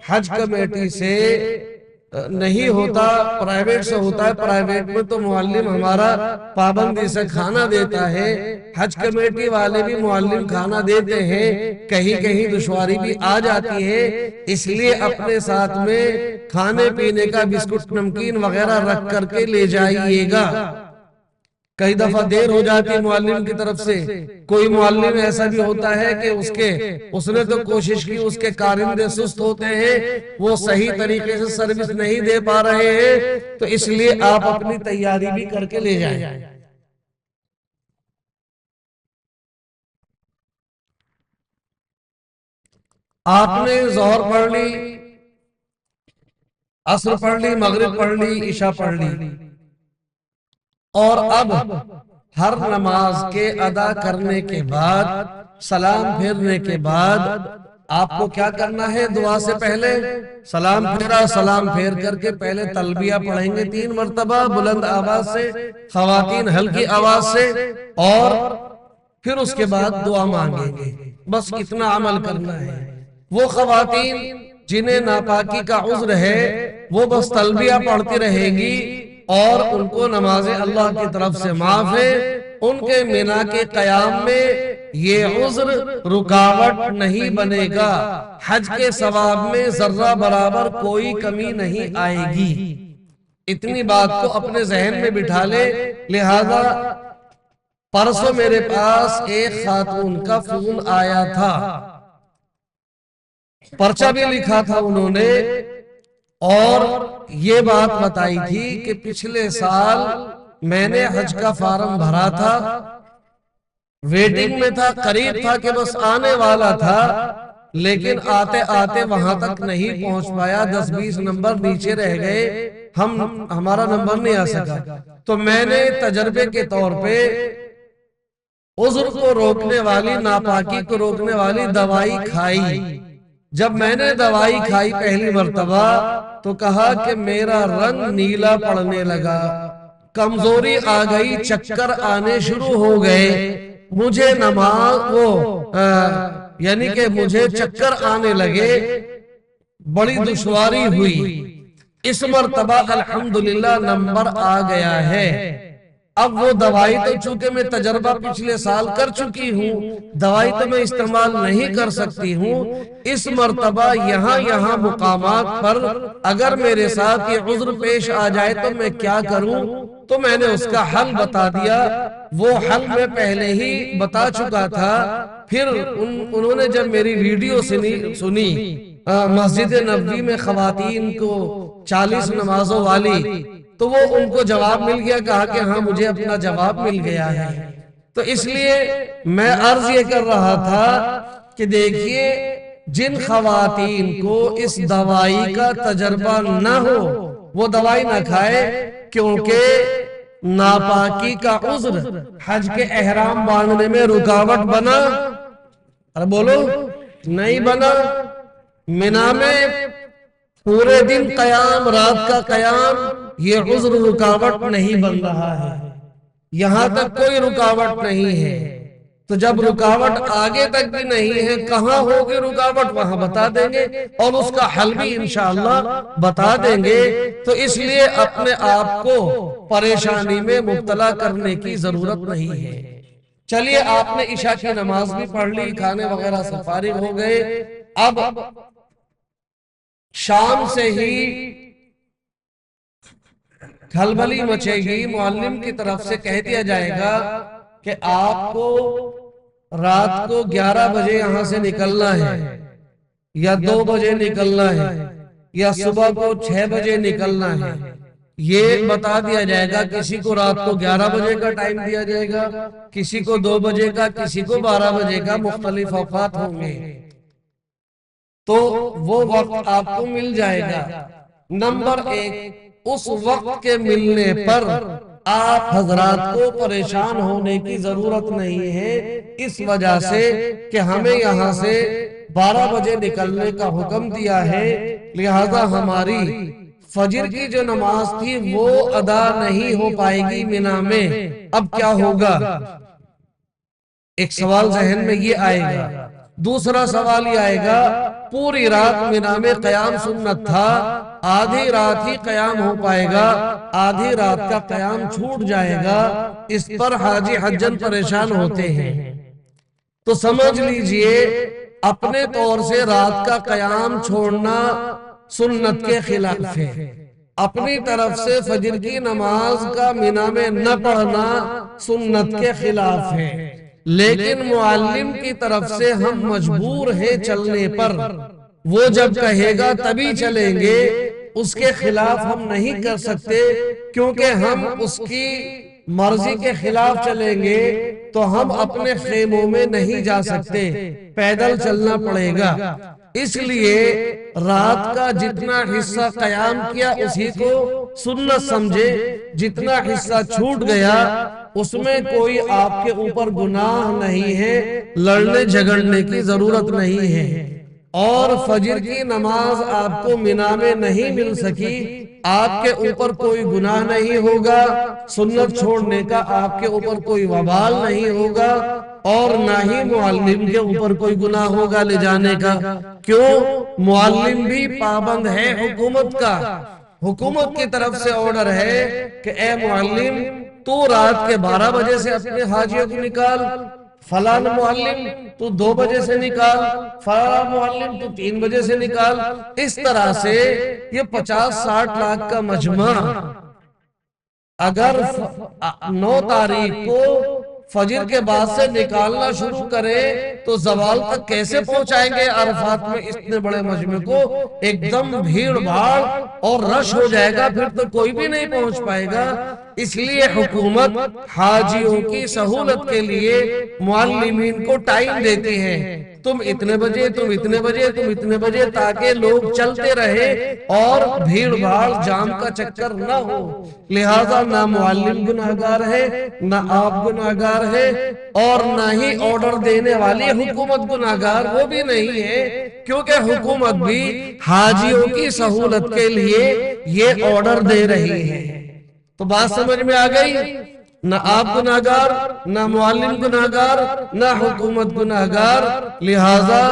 حج کمیٹی سے نہیں ہوتا، پرائیویٹ سے ہوتا ہے۔ پرائیویٹ میں تو معلم ہمارا پابندی سے کھانا دیتا ہے، حج کمیٹی والے بھی معلم کھانا دیتے ہیں، کہیں کہیں دشواری بھی آ جاتی ہے، اس لیے اپنے ساتھ میں کھانے پینے کا بسکٹ نمکین وغیرہ رکھ کر کے لے جائیے گا۔ کئی دفعہ دیر ہو جاتی معلم کی طرف سے، کوئی معلم ایسا بھی ہوتا ہے کہ اس نے تو کوشش کی، اس کے کارندے سست ہوتے ہیں، وہ صحیح طریقے سے سروس نہیں دے پا رہے ہیں، تو اس لیے آپ اپنی تیاری بھی کر کے لے جائیں۔ آپ نے ظہر پڑھ لی، عصر پڑھ لی، مغرب پڑھ لی، عشاء پڑھ لی، اور اب ہر نماز کے ادا کرنے کے بعد، سلام پھیرنے کے بعد آپ کو کیا کرنا ہے؟ دعا سے پہلے سلام پھیرا، سلام پھیر کر کے پہلے تلبیہ پڑھیں گے 3 مرتبہ بلند آواز سے، خواتین ہلکی آواز سے، اور پھر اس کے بعد دعا مانگیں گے۔ بس اتنا عمل کرنا ہے۔ وہ خواتین جنہیں ناپاکی کا عذر ہے وہ بس تلبیہ پڑھتی رہیں گی اور ان کو نماز اللہ کی طرف سے معاف ہے، ان کے مینا کے قیام میں یہ عذر رکاوٹ نہیں بنے گا، حج کے ثواب میں ذرہ برابر کوئی کمی نہیں آئے گی۔ اتنی بات کو اپنے ذہن میں بٹھا لے۔ لہذا پرسوں میرے پاس ایک خاتون کا فون آیا تھا، پرچہ بھی لکھا تھا انہوں نے، اور یہ بات بتائی تھی کہ پچھلے سال میں نے حج کا فارم بھرا تھا، ویٹنگ میں تھا، قریب تھا کہ بس آنے والا تھا، لیکن آتے آتے وہاں تک نہیں پہنچ پایا، 10-20 نمبر نیچے رہ گئے، ہمارا نمبر نہیں آ سکا۔ تو میں نے تجربے کے طور پہ عذر کو روکنے والی، ناپاکی کو روکنے والی دوائی کھائی۔ جب میں نے دوائی کھائی پہلی مرتبہ تو کہا کہ میرا رنگ نیلا پڑنے لگا، کمزوری آ گئی، چکر آنے شروع ہو گئے، مجھے یعنی کہ مجھے چکر آنے لگے، بڑی دشواری ہوئی۔ اس مرتبہ الحمدللہ نمبر آ گیا ہے۔ اب وہ دوائی تو چونکہ میں تجربہ پچھلے سال کر چکی ہوں، دوائی تو میں استعمال نہیں کر سکتی ہوں، اس مرتبہ یہاں مقامات پر اگر میرے ساتھ یہ عذر پیش آ جائے تو میں کیا کروں؟ تو میں نے اس کا حل بتا دیا۔ وہ حل میں پہلے ہی بتا چکا تھا۔ پھر انہوں نے جب میری ویڈیو سنی مسجد نبوی میں خواتین کو 40 نمازوں والی، تو وہ ان کو جواب مل گیا، کہا کہ ہاں مجھے اپنا جواب مل گیا ہے۔ تو اس لیے میں عرض یہ کر رہا تھا کہ دیکھیے، جن خواتین کو اس دوائی کا تجربہ نہ ہو وہ دوائی نہ کھائے، کیونکہ ناپاکی کا عذر حج کے احرام باندھنے میں رکاوٹ بنا؟ ارے بولو، نہیں بنا۔ مینا میں پورے دن قیام، رات کا قیام، یہ عذر رکاوٹ نہیں بن رہا ہے، یہاں تک کوئی رکاوٹ نہیں ہے۔ تو جب رکاوٹ آگے تک بھی نہیں ہے، کہاں ہوگی رکاوٹ وہاں بتا دیں گے، اور اس کا حل بھی انشاءاللہ بتا دیں گے۔ تو اس لیے اپنے آپ کو پریشانی میں مبتلا کرنے کی ضرورت نہیں ہے۔ چلیے، آپ نے عشاء کی نماز بھی پڑھ لی، کھانے وغیرہ سے فارغ ہو گئے، اب شام سے ہی کھلبلی مچے گی، معلم کی طرف سے کہہ دیا جائے گا کہ آپ کو رات کو 11 بجے یہاں سے نکلنا ہے، یا 2 بجے نکلنا ہے، یا صبح کو 6 بجے نکلنا ہے۔ یہ بتا دیا جائے گا، کسی کو رات کو 11 بجے کا ٹائم دیا جائے گا، کسی کو 2 بجے کا، کسی کو 12 بجے کا، مختلف اوقات ہوں گے۔ تو وہ وقت آپ کو مل جائے گا۔ نمبر 1، اس وقت کے ملنے پر آپ حضرات کو پریشان ہونے کی ضرورت نہیں ہے، اس وجہ سے کہ ہمیں یہاں سے 12 بجے نکلنے کا حکم دیا ہے، لہذا ہماری فجر کی جو نماز تھی وہ ادا نہیں ہو پائے گی مینا میں۔ اب کیا ہوگا؟ ایک سوال ذہن میں یہ آئے گا۔ دوسرا سوال یہ آئے گا، پوری رات مینا میں قیام سنت تھا، آدھی رات ہی قیام ہو پائے گا، آدھی رات کا قیام چھوٹ جائے گا، اس پر حاجی حجن پریشان ہوتے ہیں۔ تو سمجھ لیجئے، اپنے طور سے رات کا قیام چھوڑنا سنت کے خلاف ہے، اپنی طرف سے فجر کی نماز کا مینا میں نہ پڑھنا سنت کے خلاف ہے، لیکن معلم کی طرف سے ہم مجبور ہیں چلنے پر۔ وہ جب کہے گا تبھی چلیں گے، اس کے خلاف ہم نہیں کر سکتے، کیونکہ ہم اس کی مرضی کے خلاف چلیں گے تو ہم اپنے خیموں میں نہیں جا سکتے، پیدل چلنا پڑے گا۔ اس لیے رات کا جتنا حصہ قیام کیا اسی کو سنت سمجھے، جتنا حصہ چھوٹ گیا اس میں کوئی آپ کے اوپر گناہ نہیں ہے، لڑنے جھگڑنے کی ضرورت نہیں ہے۔ اور فجر کی نماز آپ کو مینا میں نہیں مل سکی، آپ کے اوپر کوئی گناہ نہیں ہوگا، سنت چھوڑنے کا آپ کے اوپر کوئی وبال نہیں ہوگا، اور نہ ہی معلم کے اوپر کوئی گناہ ہوگا لے جانے کا۔ کیوں؟ معلم بھی پابند ہے حکومت کا، حکومت کی طرف سے آرڈر ہے کہ اے معلم، تو رات کے 12 بجے سے اپنے حاجیوں کو نکال، فلاں معلم تو 2 بجے سے نکال، فلاں معلم تو 3 بجے سے نکال۔ اس طرح سے یہ 50-60 لاکھ کا مجمع اگر 9 تاریخ کو فجر کے بعد سے نکالنا شروع کرے تو زوال تک کیسے پہنچائیں گے عرفات میں اتنے بڑے مجمع کو؟ ایک دم بھیڑ بھاڑ اور رش ہو جائے گا، پھر تو کوئی بھی نہیں پہنچ پائے گا۔ اس لیے حکومت حاجیوں کی سہولت کے لیے معلمین کو ٹائم دیتی ہے، تم اتنے بجے، تم اتنے بجے، تم اتنے بجے، تاکہ لوگ چلتے رہے اور بھیڑ بھاڑ جام کا چکر نہ ہو۔ لہذا نہ معلم گناہگار ہے، نہ آپ گناہگار ہے، اور نہ ہی آرڈر دینے والی حکومت گناہگار وہ بھی نہیں ہے، کیونکہ حکومت بھی حاجیوں کی سہولت کے لیے یہ آرڈر دے رہی ہے۔ تو بات سمجھ میں آ گئی؟ نہ آپ گناہگار، نہ معلم گناہگار، نہ حکومت گناہگار، لہذا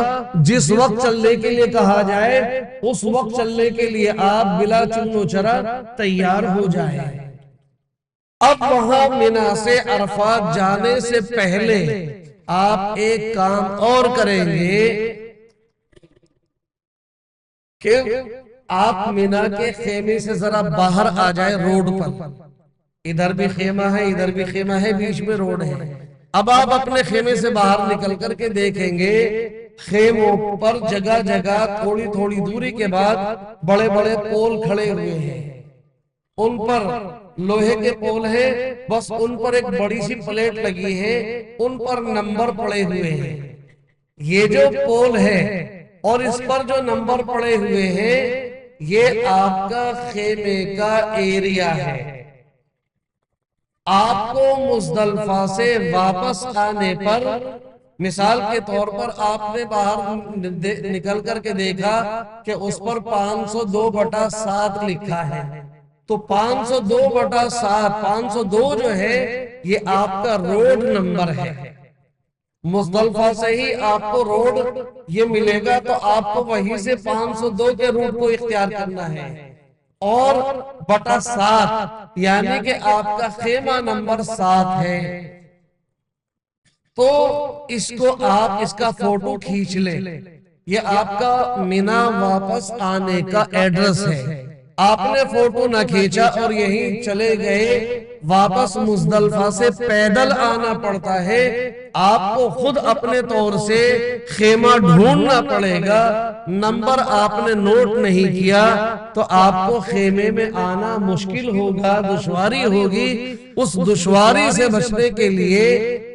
جس وقت چلنے کے لیے کہا جائے اس وقت چلنے کے لیے آپ بلا چون و چرا تیار ہو جائیں۔ اب وہاں مینا سے عرفات جانے سے پہلے آپ ایک کام اور کریں گے کہ آپ مینا کے خیمے سے ذرا باہر آ جائے، روڈ پر، ادھر بھی خیمہ ہے، ادھر بھی خیمہ ہے، بیچ میں روڈ ہے۔ اب آپ اپنے خیمے سے باہر نکل کر کے دیکھیں گے خیموں پر جگہ جگہ تھوڑی تھوڑی دوری کے بعد بڑے بڑے پول کھڑے ہوئے ہیں، ان پر لوہے کے پول ہیں، بس ان پر ایک بڑی سی پلیٹ لگی ہے، ان پر نمبر پڑے ہوئے ہیں۔ یہ جو پول ہے اور اس پر جو نمبر پڑے ہوئے ہیں، یہ آپ کا خیمے کا ایریا ہے۔ آپ کو مزدلفہ سے واپس آنے پر، مثال کے طور پر آپ نے باہر نکل کر کے دیکھا کہ اس پر 502/7 لکھا ہے، تو 502/7، 502 جو ہے یہ آپ کا روڈ نمبر ہے۔ مزدلفہ سے ہی آپ کو روڈ یہ ملے گا، تو آپ کو وہیں سے 502 کے روٹ کو اختیار کرنا ہے، اور بٹا 7 یعنی کہ آپ کا خیمہ نمبر 7 ہے، تو اس کو آپ اس کا فوٹو کھینچ لیں۔ یہ آپ کا مینا واپس آنے کا ایڈریس ہے۔ آپ نے فوٹو نہ کھینچا اور یہیں چلے گئے، واپس مزدلفہ سے پیدل آنا پڑتا ہے، آپ کو خود اپنے طور سے خیمہ ڈھونڈنا پڑے گا۔ نمبر آپ نے نوٹ نہیں کیا تو آپ کو خیمے میں آنا مشکل ہوگا، دشواری ہوگی۔ اس دشواری سے بچنے کے لیے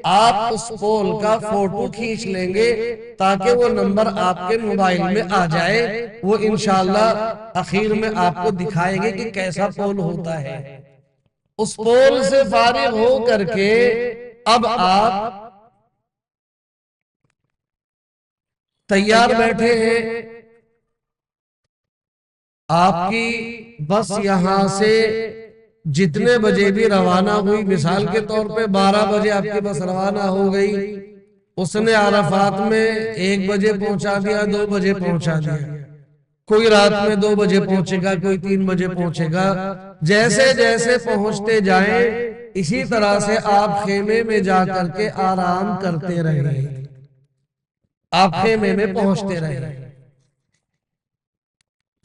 آپ اس پول کا فوٹو کھینچ لیں گے تاکہ وہ نمبر آپ کے موبائل میں آ جائے۔ وہ انشاءاللہ اخیر میں آپ کو دکھائیں گے کہ کیسا پول ہوتا ہے۔ اس پول سے فارغ ہو کر کے اب آپ تیار بیٹھے ہیں، آپ کی بس یہاں سے جتنے بجے بھی روانہ ہوئی، مثال کے طور پہ 12 بجے آپ کی بس روانہ ہو گئی، اس نے عرفات میں 1 بجے پہنچا دیا، 2 بجے پہنچا دیا، کوئی رات میں 2 بجے پہنچے گا، کوئی 3 بجے پہنچے گا۔ جیسے جیسے پہنچتے جائیں اسی طرح سے آپ خیمے میں جا کر کے آرام کرتے رہیں، آپ خیمے میں پہنچتے رہیں۔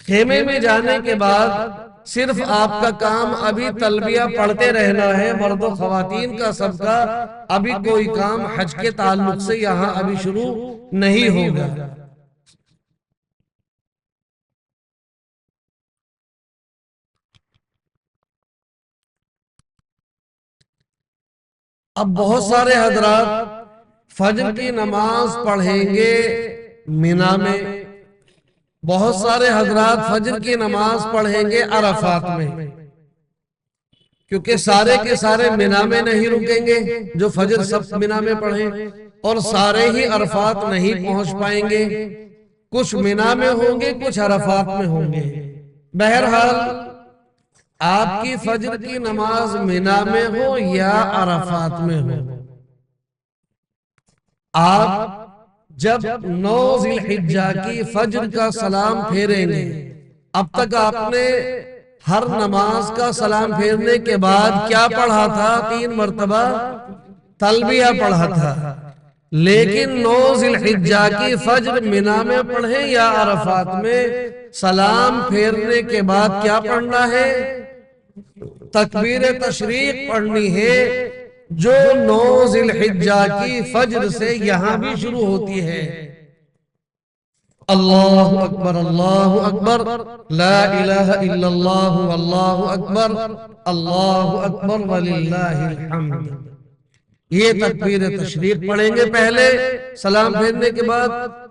خیمے میں جانے کے بعد صرف آپ کا کام ابھی تلبیہ پڑھتے رہنا ہے، مرد و خواتین کا سب کا ابھی کوئی کام حج کے تعلق سے یہاں ابھی شروع نہیں ہوگا۔ اب بہت سارے حضرات فجر کی نماز پڑھیں گے مینا میں، بہت سارے حضرات فجر کی نماز پڑھیں گے عرفات میں، کیونکہ سارے کے سارے مینا میں نہیں رکیں گے، جو فجر سب مینا میں پڑھیں، اور سارے ہی عرفات نہیں پہنچ پائیں گے، کچھ مینا میں ہوں گے، کچھ عرفات میں ہوں گے۔ بہرحال آپ کی فجر کی نماز مینا میں ہو یا عرفات میں ہو، آپ جب 9 ذی الحجہ کی فجر کا سلام پھیریں گے، اب تک آپ نے ہر نماز کا سلام پھیرنے کے بعد کیا پڑھا تھا؟ 3 مرتبہ تلبیہ پڑھا تھا، لیکن 9 ذی الحجہ کی فجر مینا میں پڑھیں یا عرفات میں، سلام پھیرنے کے بعد کیا پڑھنا ہے؟ تکبیر تشریق پڑھنی ہے، جو 9 ذی الحجہ کی فجر سے یہاں بھی شروع ہوتی ہے۔ اللہ اکبر، اللہ اکبر، لا الہ الا اللہ، واللہ اکبر، اللہ اکبر وللہ الحمد۔ یہ تکبیر تشریق پڑھیں گے پہلے سلام پھیرنے کے بعد،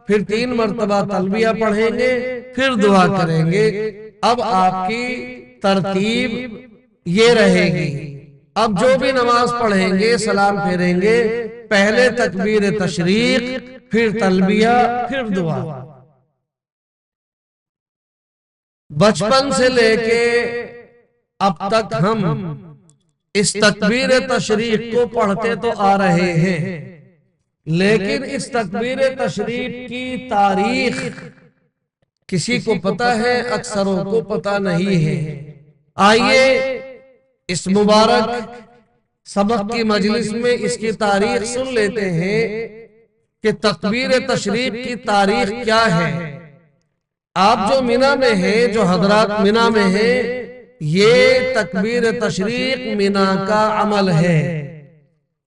پھر 3 مرتبہ تلبیہ پڑھیں گے، پھر دعا کریں گے۔ اب آپ کی ترتیب یہ رہے گی، اب جو بھی نماز پڑھیں گے سلام پھیریں گے، پہلے تکبیر تشریق، پھر تلبیہ، پھر دعا۔ بچپن سے لے کے اب تک ہم اس تکبیر تشریق کو پڑھتے تو آ رہے ہیں، لیکن اس تکبیر تشریق کی تاریخ کسی کو پتہ ہے، اکثروں کو پتہ نہیں ہے۔ آئیے اس مبارک سبق کی مجلس میں اس کی تاریخ سن لیتے ہیں کہ تکبیر تشریق کی تاریخ کیا ہے۔ آپ جو مینا میں ہیں، جو حضرات مینا میں ہیں، یہ تکبیر تشریق مینا کا عمل ہے۔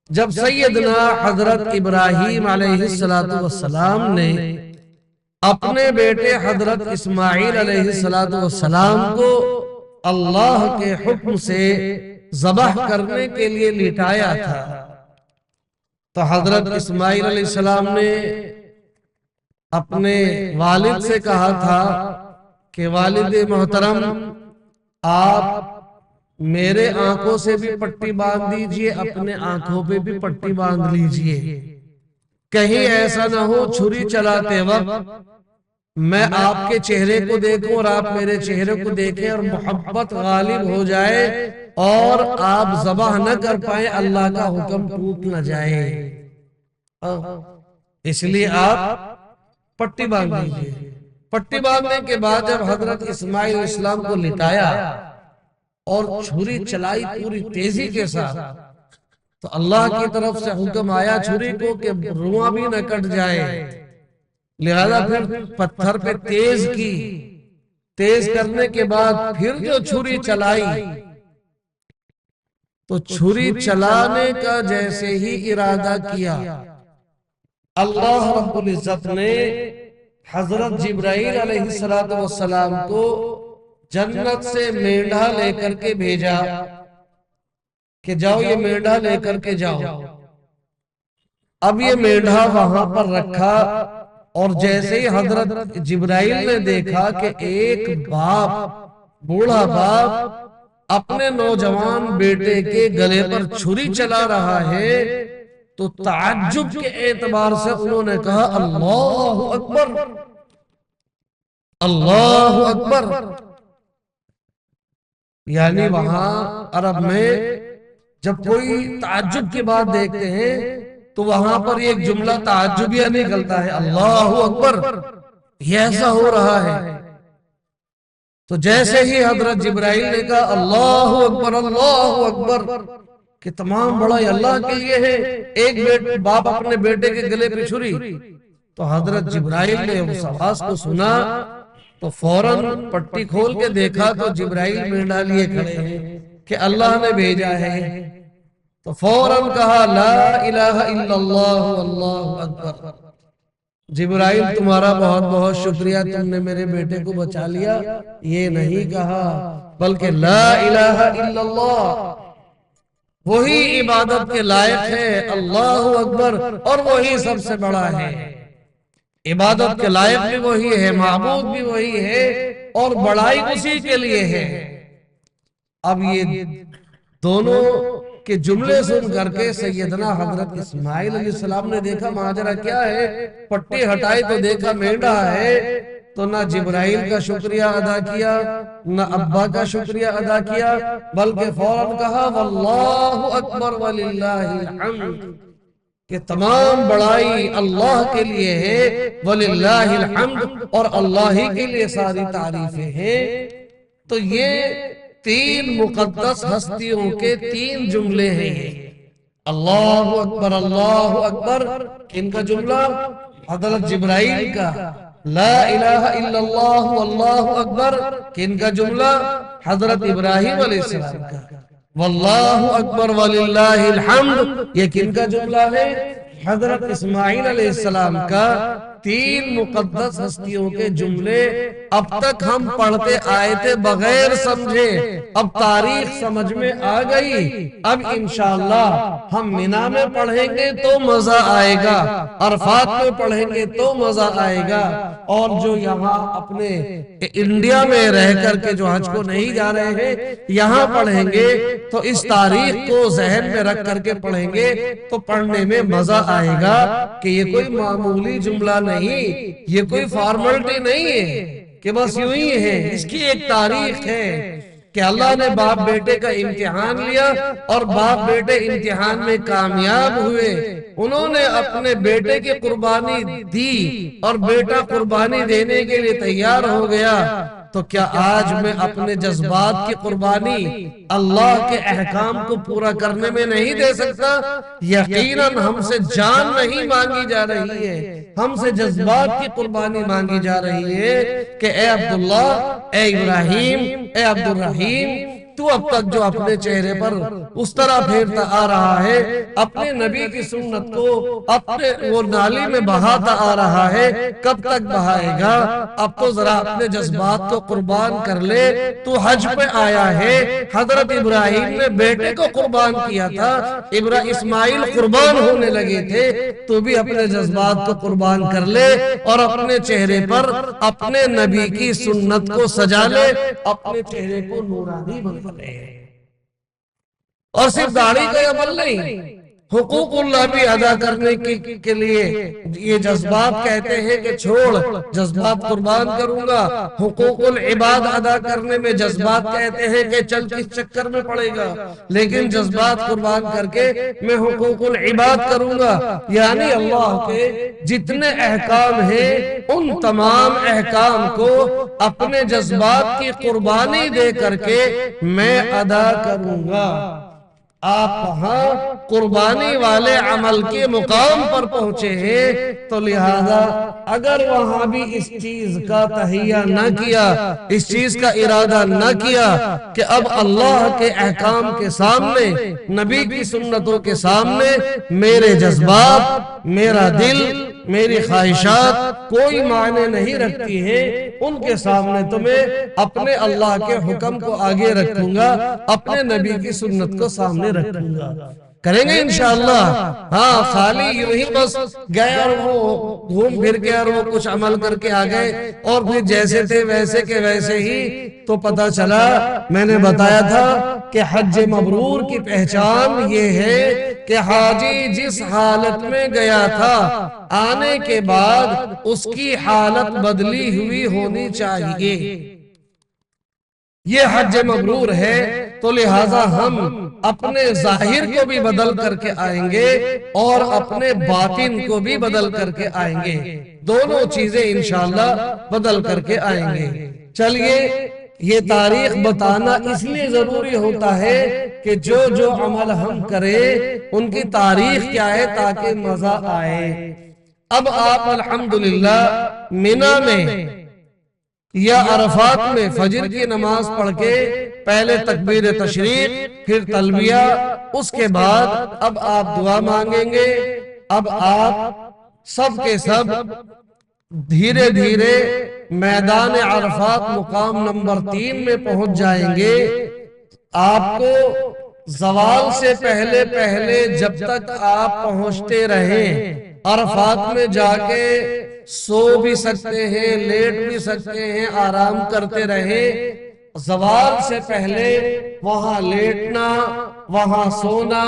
جب سیدنا حضرت ابراہیم علیہ السلام نے اپنے بیٹے حضرت اسماعیل علیہ السلام کو اللہ کے حکم سے ذبح کرنے کے لیے لٹایا تھا، تو حضرت اسماعیل علیہ السلام نے اپنے والد سے کہا تھا کہ والد محترم، آپ میرے آنکھوں سے بھی پٹی باندھ دیجئے، اپنے آنکھوں پہ بھی پٹی باندھ لیجئے، کہیں ایسا نہ ہو چھری چلاتے وقت میں آپ کے چہرے کو دیکھوں اور آپ میرے چہرے کو دیکھیں اور محبت غالب ہو جائے اور آپ ذبح نہ کر پائیں، اللہ کا حکم ٹوٹ نہ جائے۔ ہاں، اس لیے آپ پٹی باندھ لیجیے۔ پٹی باندھنے کے بعد جب حضرت اسماعیل علیہ السلام کو لٹایا اور چھری چلائی پوری تیزی کے ساتھ، تو اللہ کی طرف سے حکم آیا چھری کو کہ رواں بھی نہ کٹ جائے، لہذا پھر پتھر پہ تیز کی، تیز کرنے کے بعد پھر جو چھری چلائی، تو چھری چلانے کا جیسے ہی ارادہ کیا، اللہ رب العزت نے حضرت جبرائیل علیہ السلام کو جنت سے مینڈھا لے کر کے بھیجا کہ جاؤ یہ مینڈھا لے کر کے جاؤ۔ اب یہ مینڈھا وہاں پر رکھا، اور جیسے ہی حضرت جبرائیل نے دیکھا کہ ایک باپ، بوڑھا باپ اپنے نوجوان بیٹے کے گلے پر چھری چلا رہا ہے، تو تعجب کے اعتبار سے انہوں نے کہا اللہ اکبر، اللہ اکبر۔ یعنی وہاں عرب میں جب کوئی تعجب کی بات دیکھتے ہیں تو وہاں پر ایک جملہ تعجبیہ نکلتا ہے، اللہ اکبر، یہ ایسا ہو رہا ہے۔ تو جیسے ہی حضرت جبرائیل نے کہا اللہ اکبر اللہ اکبر، کہ تمام بڑائی اللہ کے لیے ہے، ایک باپ اپنے بیٹے کے گلے پہ چھری، تو حضرت جبرائیل نے اس آواز کو سنا تو فوراً پٹی کھول کے دیکھا تو جبرائیل مینڈھا لیے کھڑے ہیں کہ اللہ نے بھیجا ہے، تو فوراً کہا لا الہ الا اللہ واللہ اکبر۔ جبرائیل تمہارا بہت بہت شکریہ، تم نے میرے بیٹے کو بچا لیا، یہ نہیں کہا، بلکہ لا الہ الا اللہ، وہی عبادت کے لائق ہے، اللہ اکبر، اور وہی سب سے بڑا ہے، عبادت کے لائق بھی وہی ہے، معبود بھی وہی ہے، اور بڑائی اسی کے لیے ہے۔ اب یہ دونوں کے جملے سن کر کے سیدنا حضرت اسماعیل علیہ السلام نے دیکھا ماجرا کیا ہے، پٹی ہٹائی تو دیکھا مینڈھا ہے، تو نہ جبرائیل کا شکریہ ادا کیا، نہ ابا کا شکریہ ادا کیا، بلکہ فوراً کہا واللہ اکبر وللہ الحمد، کہ تمام بڑائی اللہ کے لیے ہے، وللہ الحمد، اور اللہ ہی کے لیے ساری تعریفیں ہیں۔ تو یہ تین مقدس ہستیوں کے تین جملے ہیں، اللہ اکبر اللہ اکبر، ان کا جملہ حضرت جبرائیل کا، لا الہ الا اللہ واللہ اکبر، ان کا جملہ حضرت ابراہیم علیہ السلام کا، واللہ اکبر وللہ الحمد، یہ کن کا جملہ ہے؟ حضرت اسماعیل علیہ السلام کا۔ تین مقدس ہستیوں کے جملے اب تک ہم پڑھتے آئے تھے بغیر سمجھے، اب تاریخ سمجھ میں آ گئی، اب انشاءاللہ ہم مینا میں پڑھیں گے تو مزہ آئے گا، عرفات میں پڑھیں گے تو مزہ آئے گا، اور جو یہاں اپنے انڈیا میں رہ کر کے جو حج کو نہیں جا رہے ہیں یہاں پڑھیں گے تو اس تاریخ کو ذہن میں رکھ کر کے پڑھیں گے تو پڑھنے میں مزہ آئے گا کہ یہ کوئی معمولی جملہ نہیں، یہ کوئی فارملٹی نہیں ہے کہ بس یوں ہی ہے، اس کی ایک تاریخ ہے کہ اللہ نے باپ بیٹے کا امتحان لیا اور باپ بیٹے امتحان میں کامیاب ہوئے، انہوں نے اپنے بیٹے کی قربانی دی اور بیٹا قربانی دینے کے لیے تیار ہو گیا۔ تو کیا آج میں اپنے جذبات کی قربانی اللہ کے احکام کو پورا کرنے میں نہیں دے سکتا؟ یقیناً ہم سے جان نہیں مانگی جا رہی ہے، ہم سے جذبات کی قربانی مانگی جا رہی ہے کہ اے عبداللہ، اے ابراہیم، اے عبد الرحیم، تو اب تک جو اپنے چہرے پر اس طرح پھیرتا آ رہا ہے، اپنے نبی کی سنت کو اپنے وہ نالی میں بہاتا آ رہا ہے، کب تک بہائے گا؟ اب تو ذرا اپنے جذبات کو قربان کر لے، تو حج پہ آیا ہے، حضرت ابراہیم نے بیٹے کو قربان کیا تھا، اسماعیل قربان ہونے لگے تھے، تو بھی اپنے جذبات کو قربان کر لے اور اپنے چہرے پر اپنے نبی کی سنت کو سجا لے، اپنے چہرے کو نورانی بنا لے۔ اور صرف داڑھی کا عمل نہیں، حقوق اللہ بھی ادا کرنے کے لیے یہ جذبات کہتے ہیں کہ چھوڑ، جذبات قربان کروں گا۔ حقوق العباد ادا کرنے میں جذبات کہتے ہیں کہ چل کس چکر میں پڑے گا، لیکن جذبات قربان کر کے میں حقوق العباد کروں گا، یعنی اللہ کے جتنے احکام ہیں ان تمام احکام کو اپنے جذبات کی قربانی دے کر کے میں ادا کروں گا۔ آپ وہاں قربانی والے عمل کے مقام پر پہنچے ہیں، تو لہذا اگر وہاں بھی اس چیز کا تہیہ نہ کیا، اس چیز کا ارادہ نہ کیا کہ اب اللہ کے احکام کے سامنے، نبی کی سنتوں کے سامنے میرے جذبات، میرا دل، میری خواہشات کوئی معنی نہیں رکھتی ہے، ان کے سامنے تو میں اپنے اللہ کے حکم کو آگے رکھوں گا، اپنے نبی کی سنت کو سامنے رکھوں گا۔ کریں گے انشاءاللہ؟ ہاں، خالی یوں ہی بس گئے اور وہ گھوم پھر کے اور وہ کچھ عمل کر کے آگئے اور پھر جیسے تھے ویسے کے ویسے ہی، تو پتا چلا، میں نے بتایا تھا کہ حج مبرور کی پہچان یہ ہے کہ حاجی جس حالت میں گیا تھا آنے کے بعد اس کی حالت بدلی ہوئی ہونی چاہیے، یہ حج مبرور ہے۔ تو لہٰذا ہم اپنے ظاہر کو بھی بدل کر کے آئیں گے اور اپنے باطن کو بھی بدل کر کے آئیں گے، دونوں چیزیں انشاءاللہ بدل کر کے آئیں گے۔ چلیے، یہ تاریخ بتانا اس لیے ضروری ہوتا ہے کہ جو جو عمل ہم کریں ان کی تاریخ کیا ہے تاکہ مزہ آئے۔ اب آپ الحمدللہ منی میں یا عرفات میں فجر کی نماز پڑھ کے پہلے تکبیر تشریق، پھر تلبیہ، اس کے بعد اب آپ دعا مانگیں گے۔ اب آپ سب کے سب دھیرے دھیرے میدان عرفات مقام نمبر 3 میں پہنچ جائیں گے۔ آپ کو زوال سے پہلے پہلے جب تک آپ پہنچتے رہیں، عرفات میں جا کے سو بھی سکتے ہیں، لیٹ بھی سکتے ہیں، آرام کرتے رہیں۔ زوال سے پہلے وہاں لیٹنا، وہاں سونا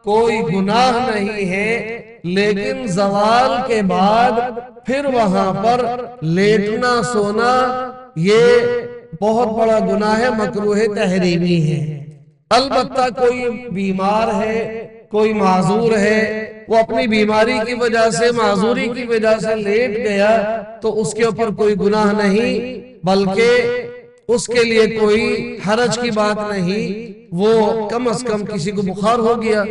کوئی گناہ نہیں ہے، لیکن زوال کے بعد پھر وہاں پر لیٹنا سونا یہ بہت بڑا گناہ ہے، مکروہ تحریمی ہے۔ البتہ کوئی بیمار ہے، کوئی معذور ہے، وہ اپنی بیماری کی وجہ سے، معذوری کی وجہ سے لیٹ گیا تو اس کے اوپر کوئی گناہ نہیں، بلکہ اس کے لیے کوئی حرج کی بات نہیں۔ وہ کم از کم کسی کو بخار ہو گیا،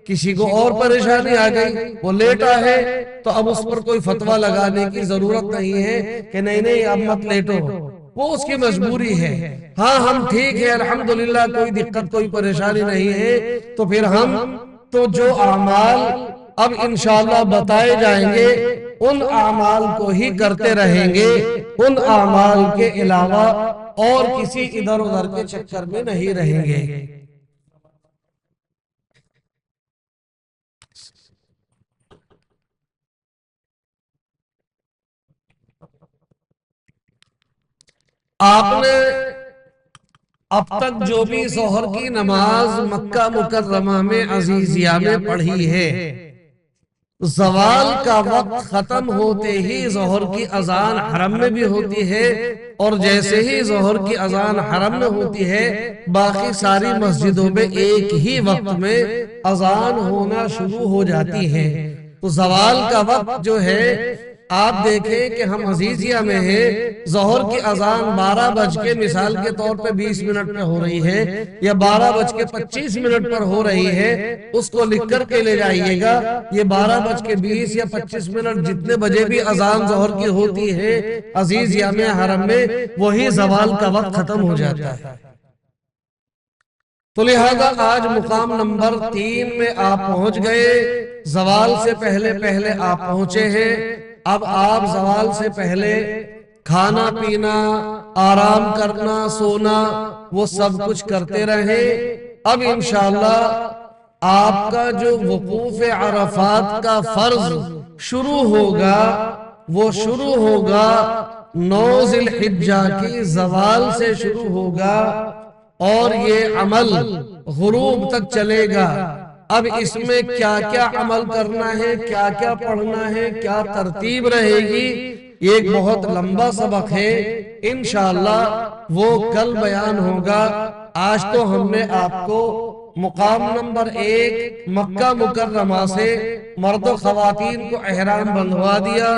کسی کو اور پریشانی آ گئی، وہ لیٹا ہے، تو اب اس پر کوئی فتویٰ لگانے کی ضرورت نہیں ہے کہ نہیں اب مت لیٹو، وہ اس کی مجبوری ہے۔ ہاں ہم ٹھیک ہے الحمدللہ، کوئی دقت کوئی پریشانی نہیں ہے، تو پھر ہم تو جو اعمال اب انشاءاللہ بتائے جائیں گے ان اعمال کو ہی کرتے رہیں گے، ان اعمال کے علاوہ اور کسی ادھر ادھر کے چکر میں نہیں رہیں گے۔ آپ نے اب تک جو بھی ظہر کی نماز مکہ مکرمہ میں عزیزیہ میں پڑھی ہے، زوال کا وقت ختم ہوتے ہی ظہر کی اذان حرم میں بھی ہوتی ہے، اور جیسے ہی ظہر کی اذان حرم میں ہوتی ہے باقی ساری مسجدوں میں ایک ہی وقت میں اذان ہونا شروع ہو جاتی ہے۔ تو زوال کا وقت جو ہے آپ دیکھیں کہ ہم عزیزیہ میں ہیں، ظہر کی اذان 12 بج کے مثال کے طور پہ 20 منٹ پہ ہو رہی ہے یا 12 بج کے 25 منٹ پر ہو رہی ہے، اس کو لکھ کر کے لے جائیے گا۔ یہ 12 بج کے 20 یا 25 منٹ جتنے بجے بھی اذان ظہر کی ہوتی ہے عزیزیہ میں حرم میں، وہی زوال کا وقت ختم ہو جاتا ہے۔ تو لہذا آج مقام نمبر 3 میں آپ پہنچ گئے، زوال سے پہلے پہلے آپ پہنچے ہیں۔ اب آپ زوال سے پہلے کھانا پینا، آرام کرنا، سونا، وہ سب کچھ کرتے رہیں۔ اب انشاءاللہ آپ کا جو وقوف عرفات کا فرض شروع ہوگا وہ شروع ہوگا 9 ذی الحجہ کی زوال سے شروع ہوگا، اور یہ عمل غروب تک چلے گا۔ اب اس میں کیا کیا عمل کرنا ہے، کیا کیا پڑھنا ہے، کیا ترتیب رہے گی، یہ ایک بہت لمبا سبق ہے، انشاءاللہ وہ کل بیان ہوگا۔ آج تو ہم نے آپ کو مقام نمبر 1 مکہ مکرمہ سے مرد و خواتین کو احرام بندھوا دیا،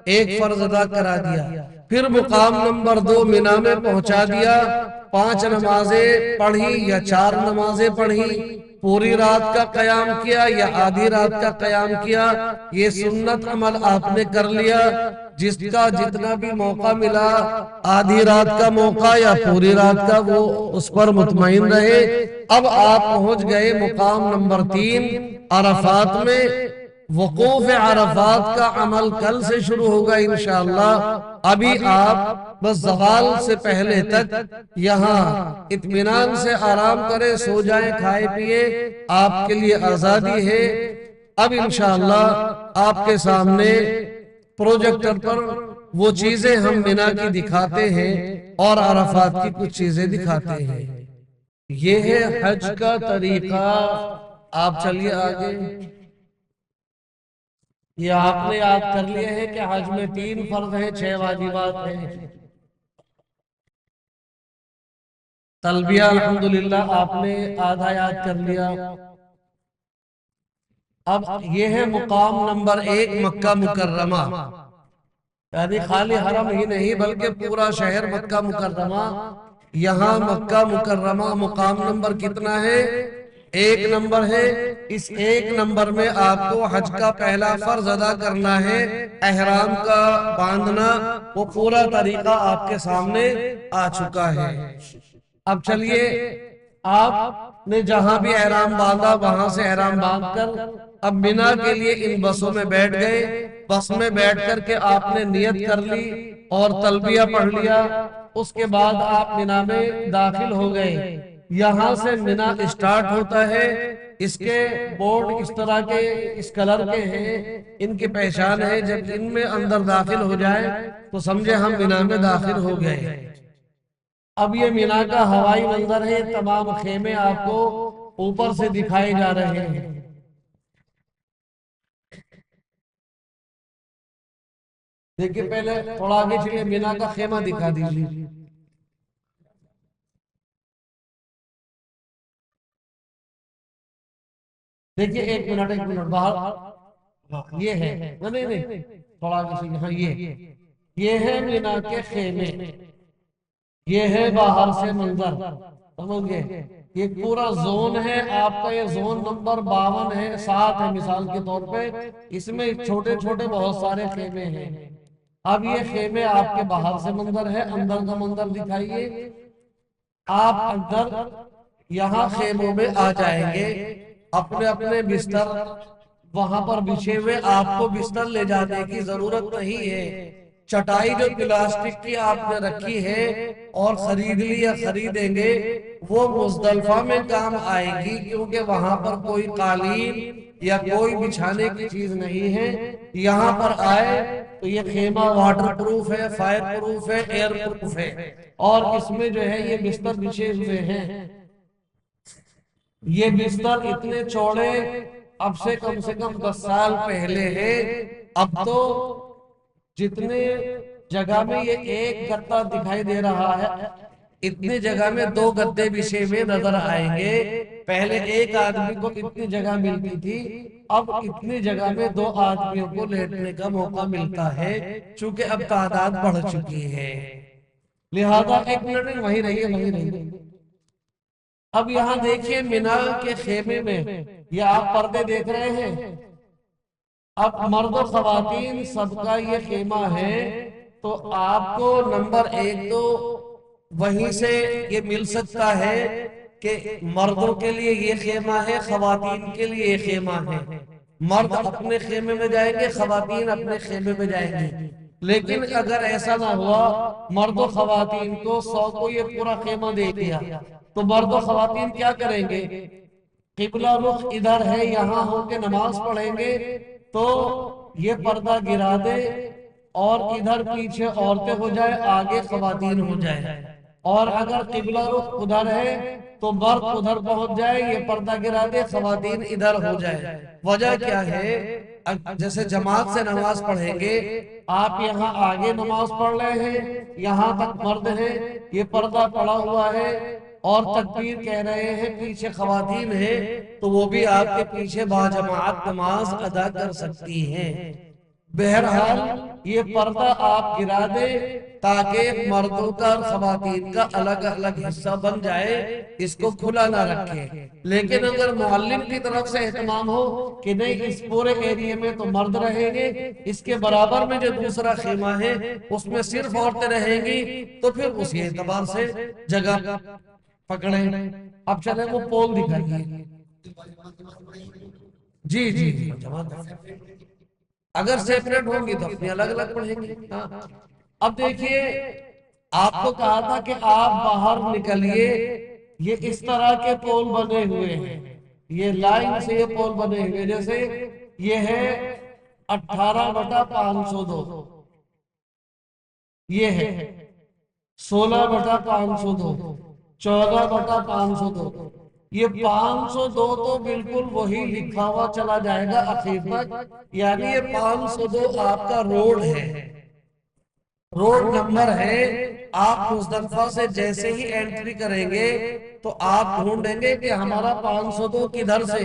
ایک فرض ادا کرا دیا۔ پھر مقام نمبر 2 مینا میں پہنچا دیا، 5 نمازیں پڑھی یا 4 نمازیں پڑھی، پوری رات کا قیام کیا یا آدھی رات کا قیام کیا، یہ سنت عمل آپ نے کر لیا۔ جس کا جتنا بھی موقع ملا، آدھی رات کا موقع یا پوری رات کا، وہ اس پر مطمئن رہے۔ اب آپ پہنچ گئے مقام نمبر 3 عرفات میں۔ وقوف عرفات کا عمل کل سے شروع ہوگا انشاءاللہ۔ ابھی آپ بس زوال سے پہلے تک یہاں اطمینان سے آرام کریں، سو جائیں، کھائے پیئے، آپ کے لیے آزادی ہے۔ اب انشاءاللہ آپ کے سامنے پروجیکٹر پر وہ چیزیں ہم مینا کی دکھاتے ہیں اور عرفات کی کچھ چیزیں دکھاتے ہیں۔ یہ ہے حج کا طریقہ۔ آپ چلیے آگے۔ یہ آپ نے یاد کر لیا ہے کہ حج میں 3 فرض ہیں، 6 واجبات ہیں۔ تلبیہ الحمدللہ آپ نے آدھا یاد کر لیا۔ اب یہ ہے مقام نمبر 1 مکہ مکرمہ، یعنی خالی حرم ہی نہیں بلکہ پورا شہر مکہ مکرمہ۔ یہاں مکہ مکرمہ مقام نمبر کتنا ہے؟ 1 نمبر ہے۔ اس 1 نمبر میں آپ کو حج کا پہلا فرض ادا کرنا ہے، احرام کا باندھنا۔ وہ پورا طریقہ آپ کے سامنے آ چکا ہے۔ اب چلیے، آپ نے جہاں بھی احرام باندھا وہاں سے احرام باندھ کر اب مینا کے لیے ان بسوں میں بیٹھ گئے۔ بس میں بیٹھ کر کے آپ نے نیت کر لی اور تلبیہ پڑھ لیا۔ اس کے بعد آپ مینا میں داخل ہو گئے۔ یہاں سے مینا اسٹارٹ ہوتا ہے۔ اس کے بورڈ اس طرح کے، اس کلر کے ہیں، ان کی پہچان ہے۔ جب ان میں اندر داخل ہو جائے تو سمجھے ہم مینا میں داخل ہو گئے۔ اب یہ مینا کا ہوائی منظر ہے، تمام خیمے آپ کو اوپر سے دکھائے جا رہے ہیں۔ دیکھیں پہلے تھوڑا آگے چلے، مینا کا خیمہ دکھا دیجیے۔ دیکھیے، ایک منٹ باہر، یہ ہے نہیں تھوڑا آگے سے، یہاں یہ ہے مینا کے خیمے، یہ ہے باہر سے منظر، سمجھ گئے؟ یہ پورا زون ہے آپ کا، یہ زون نمبر 52 ہے، 7 ہے مثال کے طور پہ۔ اس میں چھوٹے چھوٹے بہت سارے خیمے ہیں۔ اب یہ خیمے آپ کے باہر سے منظر ہے، اندر کا منظر دکھائیے۔ آپ اندر یہاں خیموں میں آ جائیں گے، اپنے اپنے بستر وہاں پر بچھے ہوئے، آپ کو بستر لے جانے کی ضرورت نہیں ہے۔ چٹائی جو پلاسٹک کی آپ نے رکھی ہے اور خرید لی یا خریدیں گے، وہ مزدلفہ میں کام آئے گی، کیونکہ وہاں پر کوئی قالین یا کوئی بچھانے کی چیز نہیں ہے۔ یہاں پر آئے تو یہ خیمہ واٹر پروف ہے، فائر پروف ہے، ایئر پروف ہے، اور اس میں جو ہے یہ بستر بچھے ہوئے ہیں۔ یہ بستر اتنے چوڑے اب سے کم 10 سال پہلے ہے۔ اب تو جتنے جگہ میں یہ ایک گدا دکھائی دے رہا ہے، اتنی جگہ میں 2 گدے بچھے ہوئے نظر آئیں گے۔ پہلے ایک آدمی کو اتنی جگہ ملتی تھی، اب اتنی جگہ میں 2 آدمیوں کو لیٹنے کا موقع ملتا ہے، چونکہ اب تعداد بڑھ چکی ہے۔ لہذا 1 منٹ وہیں رہیے۔ اب یہاں دیکھیے مینا کے خیمے میں یہ آپ پردے دیکھ رہے ہیں۔ اب مرد و خواتین سب کا یہ خیمہ ہے، تو آپ کو نمبر 1 تو وہیں سے یہ مل سکتا ہے کہ مردوں کے لیے یہ خیمہ ہے، خواتین کے لیے یہ خیمہ ہے۔ مرد اپنے خیمے میں جائیں گے، خواتین اپنے خیمے میں جائیں گے۔ لیکن اگر ایسا نہ ہوا، مرد و خواتین کو 100 کو یہ پورا خیمہ دے دیا، تو مرد و خواتین کیا کریں گے؟ قبلہ رخ ادھر ہے، یہاں ہو کے نماز پڑھیں گے، تو یہ پردہ گرا دے اور ادھر پیچھے عورتیں ہو جائے، آگے خواتین ہو جائے۔ اور اگر قبلہ رخ ادھر ہے تو مرد ادھر پہنچ جائے، یہ پردہ گرا دے، خواتین ادھر ہو جائے۔ وجہ کیا ہے؟ جیسے جماعت سے نماز پڑھیں گے، آپ یہاں آگے نماز پڑھ رہے ہیں، یہاں تک مرد ہیں، یہ پردہ پڑا ہوا ہے اور تکبیر کہہ رہے ہیں، پیچھے خواتین ہیں، تو وہ بھی آپ کے پیچھے باجماعت نماز ادا کر سکتی ہیں۔ بہرحال یہ پردہ آپ گرا دیں تاکہ مردوں کا اور خواتین کا الگ الگ حصہ بن جائے، اس کو کھلا نہ رکھے۔ لیکن اگر معلم کی طرف سے اہتمام ہو کہ نہیں، اس پورے ایریے میں تو مرد رہیں گے، اس کے برابر میں جو دوسرا خیمہ ہے اس میں صرف عورتیں رہیں گی، تو پھر اسی اعتبار سے جگہ پکڑیں۔ اب چلیں وہ پول دکھائیے۔ جی جی جی، اگر سیپریٹ ہوں گی تو اپنی الگ الگ پڑھیں گے۔ اب دیکھیے، آپ کو کہا تھا کہ آپ باہر نکلیے، یہ اس طرح کے پول بنے ہوئے ہیں، یہ لائن سے یہ پول بنے ہوئے، جیسے یہ ہے 18/502، یہ ہے 16/502، 14/502۔ یہ 502 تو بالکل وہی لکھا ہوا چلا جائے گا اخیر تک، یعنی یہ 502 آپ کا روڈ ہے، روڈ نمبر ہے۔ آپ مزدلفہ سے جیسے ہی انٹری کریں گے تو آپ ڈھونڈیں گے کہ ہمارا 502 کدھر سے،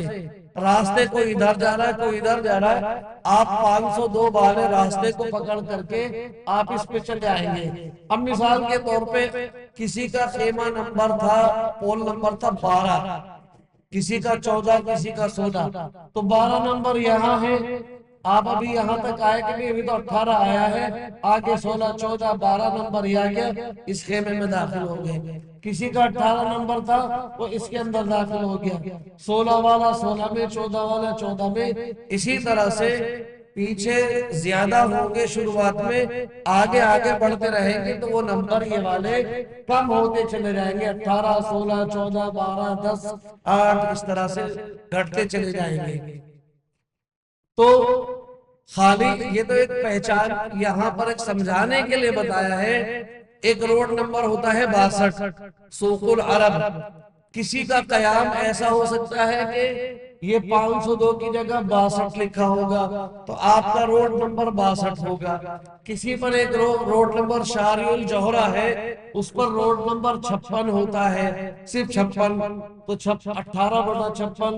راستے کوئی ادھر جا رہا ہے، کوئی ادھر جا رہا ہے، آپ 502 والے راستے کو پکڑ کر کے آپ اس پہ چلے آئیں گے۔ اب مثال کے طور پہ کسی کا خیمہ نمبر تھا، پول نمبر تھا 12، کسی کا 14، کسی کا 16، تو 12 نمبر یہاں ہے، آپ ابھی یہاں تک آئے کہ نہیں، ابھی تو 18 آیا ہے، آگے 16، 14، 12 نمبر یہ آ گیا، اس خیمے میں داخل ہو گئے۔ کسی کا 18 نمبر تھا، وہ اس کے اندر داخل ہو گیا، 16 والا 16 میں، 14 والا 14 میں۔ اسی طرح سے پیچھے زیادہ ہوں گے شروعات میں، آگے آگے بڑھتے رہیں گے تو وہ نمبر یہ والے کم ہوتے چلے جائیں گے، 18، 16، 14، 12، 10، 8، اس طرح سے گھٹتے چلے جائیں گے۔ تو خالی یہ تو ایک پہچان یہاں پر ایک سمجھانے کے لیے بتایا ہے۔ ایک روڈ نمبر ہوتا ہے 62، سوق العرب۔ کسی کا قیام ایسا ہو سکتا ہے کہ یہ 502 کی جگہ 62 لکھا ہوگا، تو آپ کا روڈ نمبر 62 ہوگا۔ کسی پر ایک روڈ نمبر شارع الجوہرہ ہے، اس پر روڈ نمبر 56 ہوتا ہے، صرف 56، تو 18/56،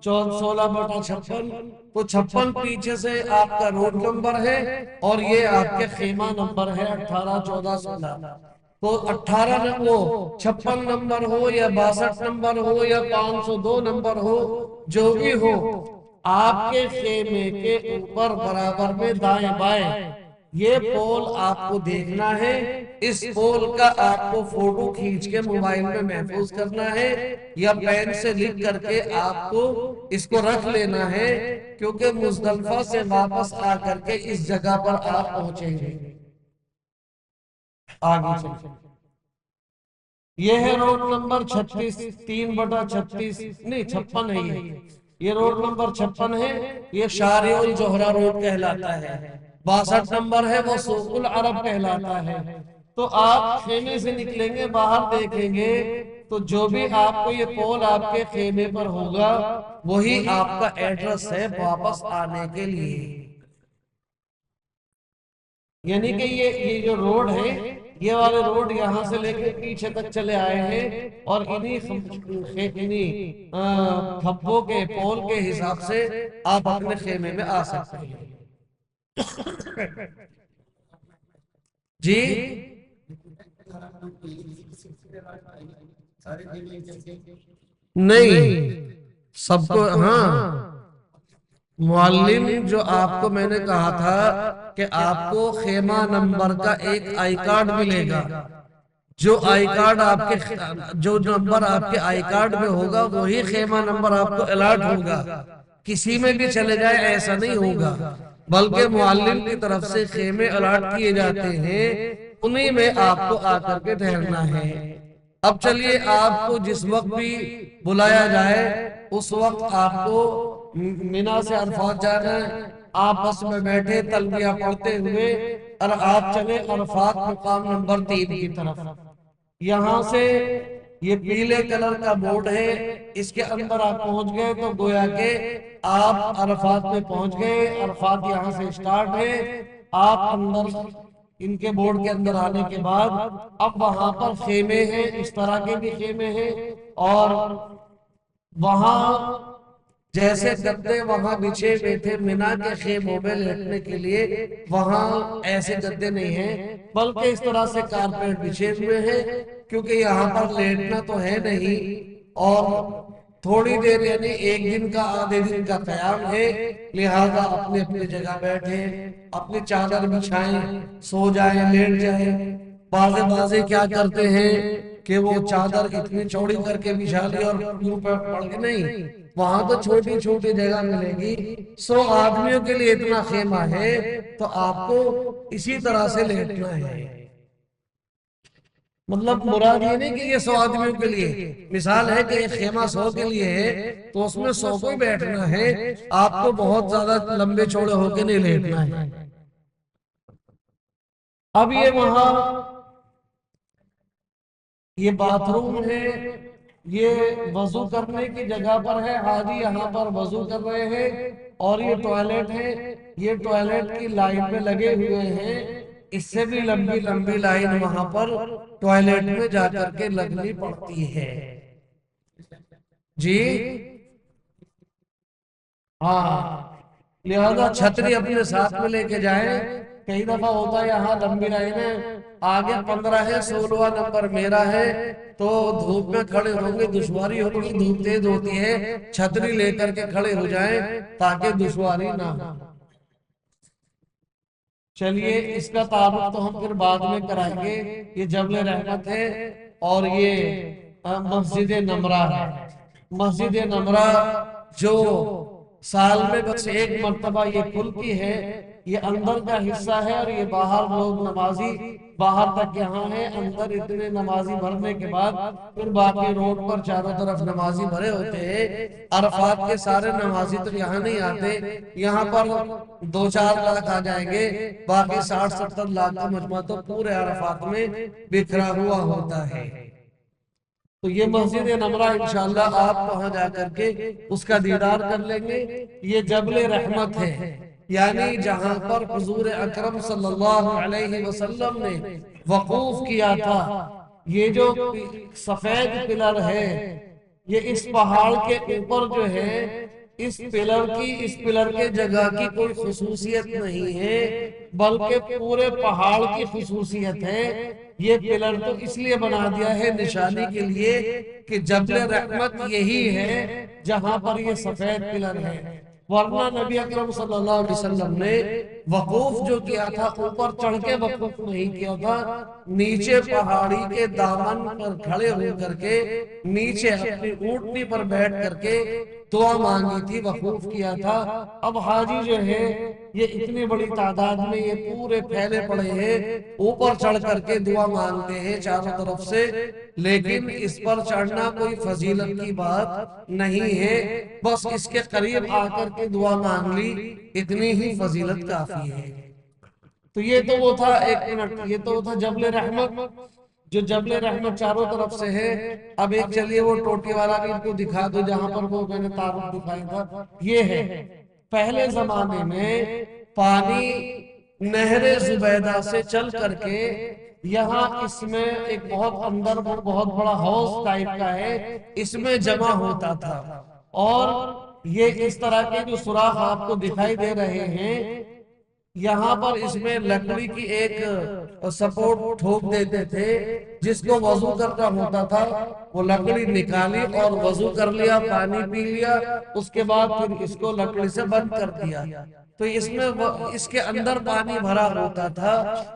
16/56، تو 56 پیچھے سے آپ کا روڈ نمبر ہے، اور یہ آپ کے خیمہ نمبر ہے 18، 14، 16۔ تو 56 نمبر ہو یا 62 نمبر ہو یا 502 نمبر ہو، جو بھی ہو، آپ کے خیمے کے اوپر برابر میں دائیں بائیں یہ پول آپ کو دیکھنا ہے۔ اس پول کا آپ کو فوٹو کھینچ کے موبائل میں محفوظ کرنا ہے، یا پین سے لکھ کر کے آپ کو اس کو رکھ لینا ہے، کیونکہ مزدلفہ سے واپس آ کر کے اس جگہ پر آپ پہنچیں گے۔ آگے چلیں، یہ ہے روڈ نمبر 36، 3/36، نہیں 56 ہے، یہ روڈ نمبر 56 ہے، یہ شارع الجوہرہ روڈ کہلاتا ہے۔ 62 نمبر ہے، وہ سوق العرب کہلاتا ہے۔ تو آپ خیمے سے نکلیں گے، باہر دیکھیں گے تو جو بھی آپ کو یہ پول آپ کے خیمے پر ہوگا، وہی آپ کا ایڈریس ہے واپس آنے کے لیے۔ یعنی کہ یہ جو روڈ ہے، یہ والے روڈ یہاں سے لے کے پیچھے تک چلے آئے ہیں، اور انہی کھمبوں کے پول کے حساب سے آپ اپنے خیمے میں آ سکتے ہیں۔ جی نہیں، سب کو، ہاں، معلم جو آپ کو میں نے کہا تھا کہ آپ کو خیمہ نمبر کا ایک آئی کارڈ ملے گا، جو آئی کارڈ آپ کے، جو نمبر آپ کے آئی کارڈ میں ہوگا وہی خیمہ نمبر آپ کو الاٹ ہوگا۔ کسی میں بھی چلے جائے ایسا نہیں ہوگا، بلکہ معلم کی طرف سے خیمے الاٹ کیے جاتے ہیں، انہی میں آپ کو آ کر کے ٹھہرنا ہے۔ اب چلیے، آپ کو جس وقت بھی بلایا جائے اس وقت آپ کو مینا سے عرفات جانا ہے، آپ بس میں بیٹھے تلبیہ پڑھتے ہوئے اور آپ چلے عرفات مقام نمبر 3 کی طرف۔ یہاں سے یہ پیلے کلر کا بورڈ ہے، اس کے اندر آپ پہنچ گئے تو گویا کہ آپ عرفات میں پہنچ گئے۔ عرفات یہاں سے سٹارٹ ہے، آپ اندر ان کے بورڈ کے اندر آنے کے بعد اب وہاں پر خیمے ہیں، اس طرح کے بھی خیمے ہیں، اور وہاں جیسے گدے وہاں بچھے ہوئے تھے مینا کے خیموں میں لیٹنے کے لیے، وہاں ایسے گدے نہیں ہیں، بلکہ اس طرح سے کارپیٹ بچھے ہوئے ہیں، کیونکہ یہاں پر لیٹنا تو ہے نہیں، اور تھوڑی دیر یعنی ایک دن کا آدھے دن کا قیام ہے، لہذا اپنے اپنے جگہ بیٹھے، اپنی چادر بچھائیں، سو جائیں، لیٹ جائیں۔ بازے کیا کرتے ہیں کہ وہ چادر اتنی چوڑی کر کے بچھا لی اور یوں پہ پڑ کے نہیں، وہاں تو چھوٹی چھوٹی جگہ ملے گی، 100 آدمیوں کے لیے اتنا خیمہ ہے، تو آپ کو اسی طرح سے لیٹنا ہے۔ مطلب مراد یہ نہیں کہ یہ 100 آدمیوں کے لیے، مثال ہے کہ یہ خیمہ 100 کے لیے ہے تو اس میں 100 کو ہی بیٹھنا ہے، آپ کو بہت زیادہ لمبے چوڑے ہو کے نہیں لیٹنا ہے۔ اب یہ وہاں یہ باتھ روم ہے، یہ وضو کرنے کی جگہ پر ہے، حاجی یہاں پر وضو کر رہے ہیں، اور یہ ٹوائلٹ ہے، یہ ٹوائلٹ کی لائن میں لگے ہوئے ہیں، اس سے بھی لمبی لمبی لائن وہاں پر ٹوائلٹ میں جا کر کے لگنی پڑتی ہے۔ جی ہاں، لہذا چھتری اپنے ساتھ میں لے کے جائیں۔ کئی دفعہ ہوتا ہے یہاں لمبی لائنیں، آگے 15 ہے، 16واں نمبر میرا ہے، تو دھوپ میں کھڑے ہوں گے، دشواری ہوگی، دھوپ تیز ہوتی ہے، چھتری لے کر کے کھڑے ہو جائیں تاکہ دشواری نہ ہو۔ چلیے اس کا تعارف تو ہم پھر بعد میں کرائیں گے۔ یہ جبل رحمت ہے، اور یہ مسجد نمرہ ہے۔ مسجد نمرہ جو سال میں بس ایک مرتبہ یہ کھلتی ہے، یہ اندر کا حصہ ہے، اور یہ باہر لوگ نمازی باہر تک یہاں ہے، اندر اتنے نمازی بھرنے کے بعد پھر باقی روڈ پر چاروں طرف نمازی بھرے ہوتے ہیں۔ عرفات کے سارے نمازی تو یہاں نہیں آتے، یہاں پر 2-4 لاکھ آ جائیں گے، باقی 60-70 لاکھ کا مجمع تو پورے عرفات میں بکھرا ہوا ہوتا ہے۔ تو یہ مسجد نمرہ انشاءاللہ آپ وہاں جا کر کے اس کا دیدار کر لیں گے۔ یہ جبل رحمت ہے، یعنی جہاں پر حضور اکرم صلی اللہ علیہ وسلم نے وقوف کیا تھا۔ یہ جو سفید پلر ہے، یہ اس پہاڑ کے اوپر جو ہے، اس پلر کے جگہ کی کوئی خصوصیت نہیں ہے، بلکہ پورے پہاڑ کی خصوصیت ہے۔ یہ پلر تو اس لیے بنا دیا ہے نشانی کے لیے کہ جبل رحمت یہی ہے جہاں پر یہ سفید پلر ہے، ورنہ نبی اکرم صلی اللہ علیہ وسلم نے وقوف جو کیا تھا اوپر چڑھ کے وقوف نہیں کیا تھا، نیچے پہاڑی کے دامن پر کھڑے ہو کر کے نیچے اپنی اونٹنی پر بیٹھ کر کے دعا مانگی تھی، وقوف کیا تھا۔ اب حاجی جو ہے یہ اتنی بڑی تعداد میں یہ پورے پھیلے پڑے ہیں، اوپر چڑھ کر کے دعا مانگتے ہیں چاروں طرف سے، لیکن اس پر چڑھنا کوئی فضیلت کی بات نہیں ہے، بس اس کے قریب آ کر کے دعا مانگ لی، اتنی ہی فضیلت کافی ہے۔ تو یہ تو وہ تھا، ایک منٹ، یہ تو وہ تھا جبل رحمت، جو جبل رحمت چاروں طرف سے ہے۔ اب ایک چلیے وہ ٹوٹی والا بھی ان کو دکھا دو جہاں پر وہ میں نے تعارف دکھایا تھا۔ یہ ہے پہلے زمانے میں پانی نہر زبیدہ سے چل کر کے یہاں اس میں ایک بہت اندر بہت بڑا ہاؤس ٹائپ کا ہے، اس میں جمع ہوتا تھا، اور یہ اس طرح کے جو سوراخ آپ کو دکھائی دے رہے ہیں، یہاں پر اس میں لکڑی کی ایک سپورٹ ٹھوک دیتے تھے، جس کو وضو کرنا ہوتا تھا وہ لکڑی نکالی اور وضو کر لیا، پانی پی لیا، اس کے بعد پھر اس کو لکڑی سے بند کر دیا، تو اس میں اس کے اندر پانی بھرا ہوتا تھا،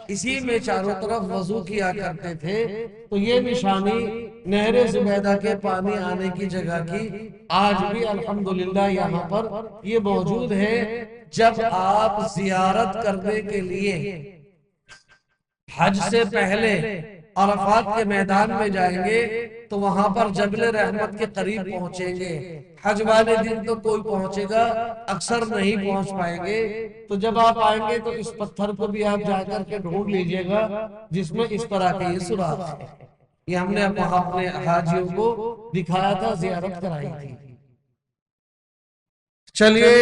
اسی میں چاروں طرف وضو کیا کرتے تھے۔ تو یہ نشانی نہر زبیدہ کے پانی آنے کی جگہ کی آج بھی الحمدللہ یہاں پر یہ موجود ہے۔ جب آپ زیارت کرنے کے لیے حج سے پہلے عرفات کے میدان میں جائیں گے تو وہاں پر جبل رحمت کے قریب پہنچیں گے۔ حج والے دن تو کوئی پہنچے گا، اکثر نہیں پہنچ پائیں گے، تو جب آپ آئیں گے تو اس پتھر کو بھی آپ جا کر کے ڈھونڈ لیجئے گا جس میں اس طرح کے یہ سوراخ ہے۔ یہ ہم نے اپنے حاجیوں کو دکھایا تھا، زیارت کرائی تھی۔ چلیے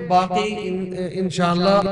باقی انشاءاللہ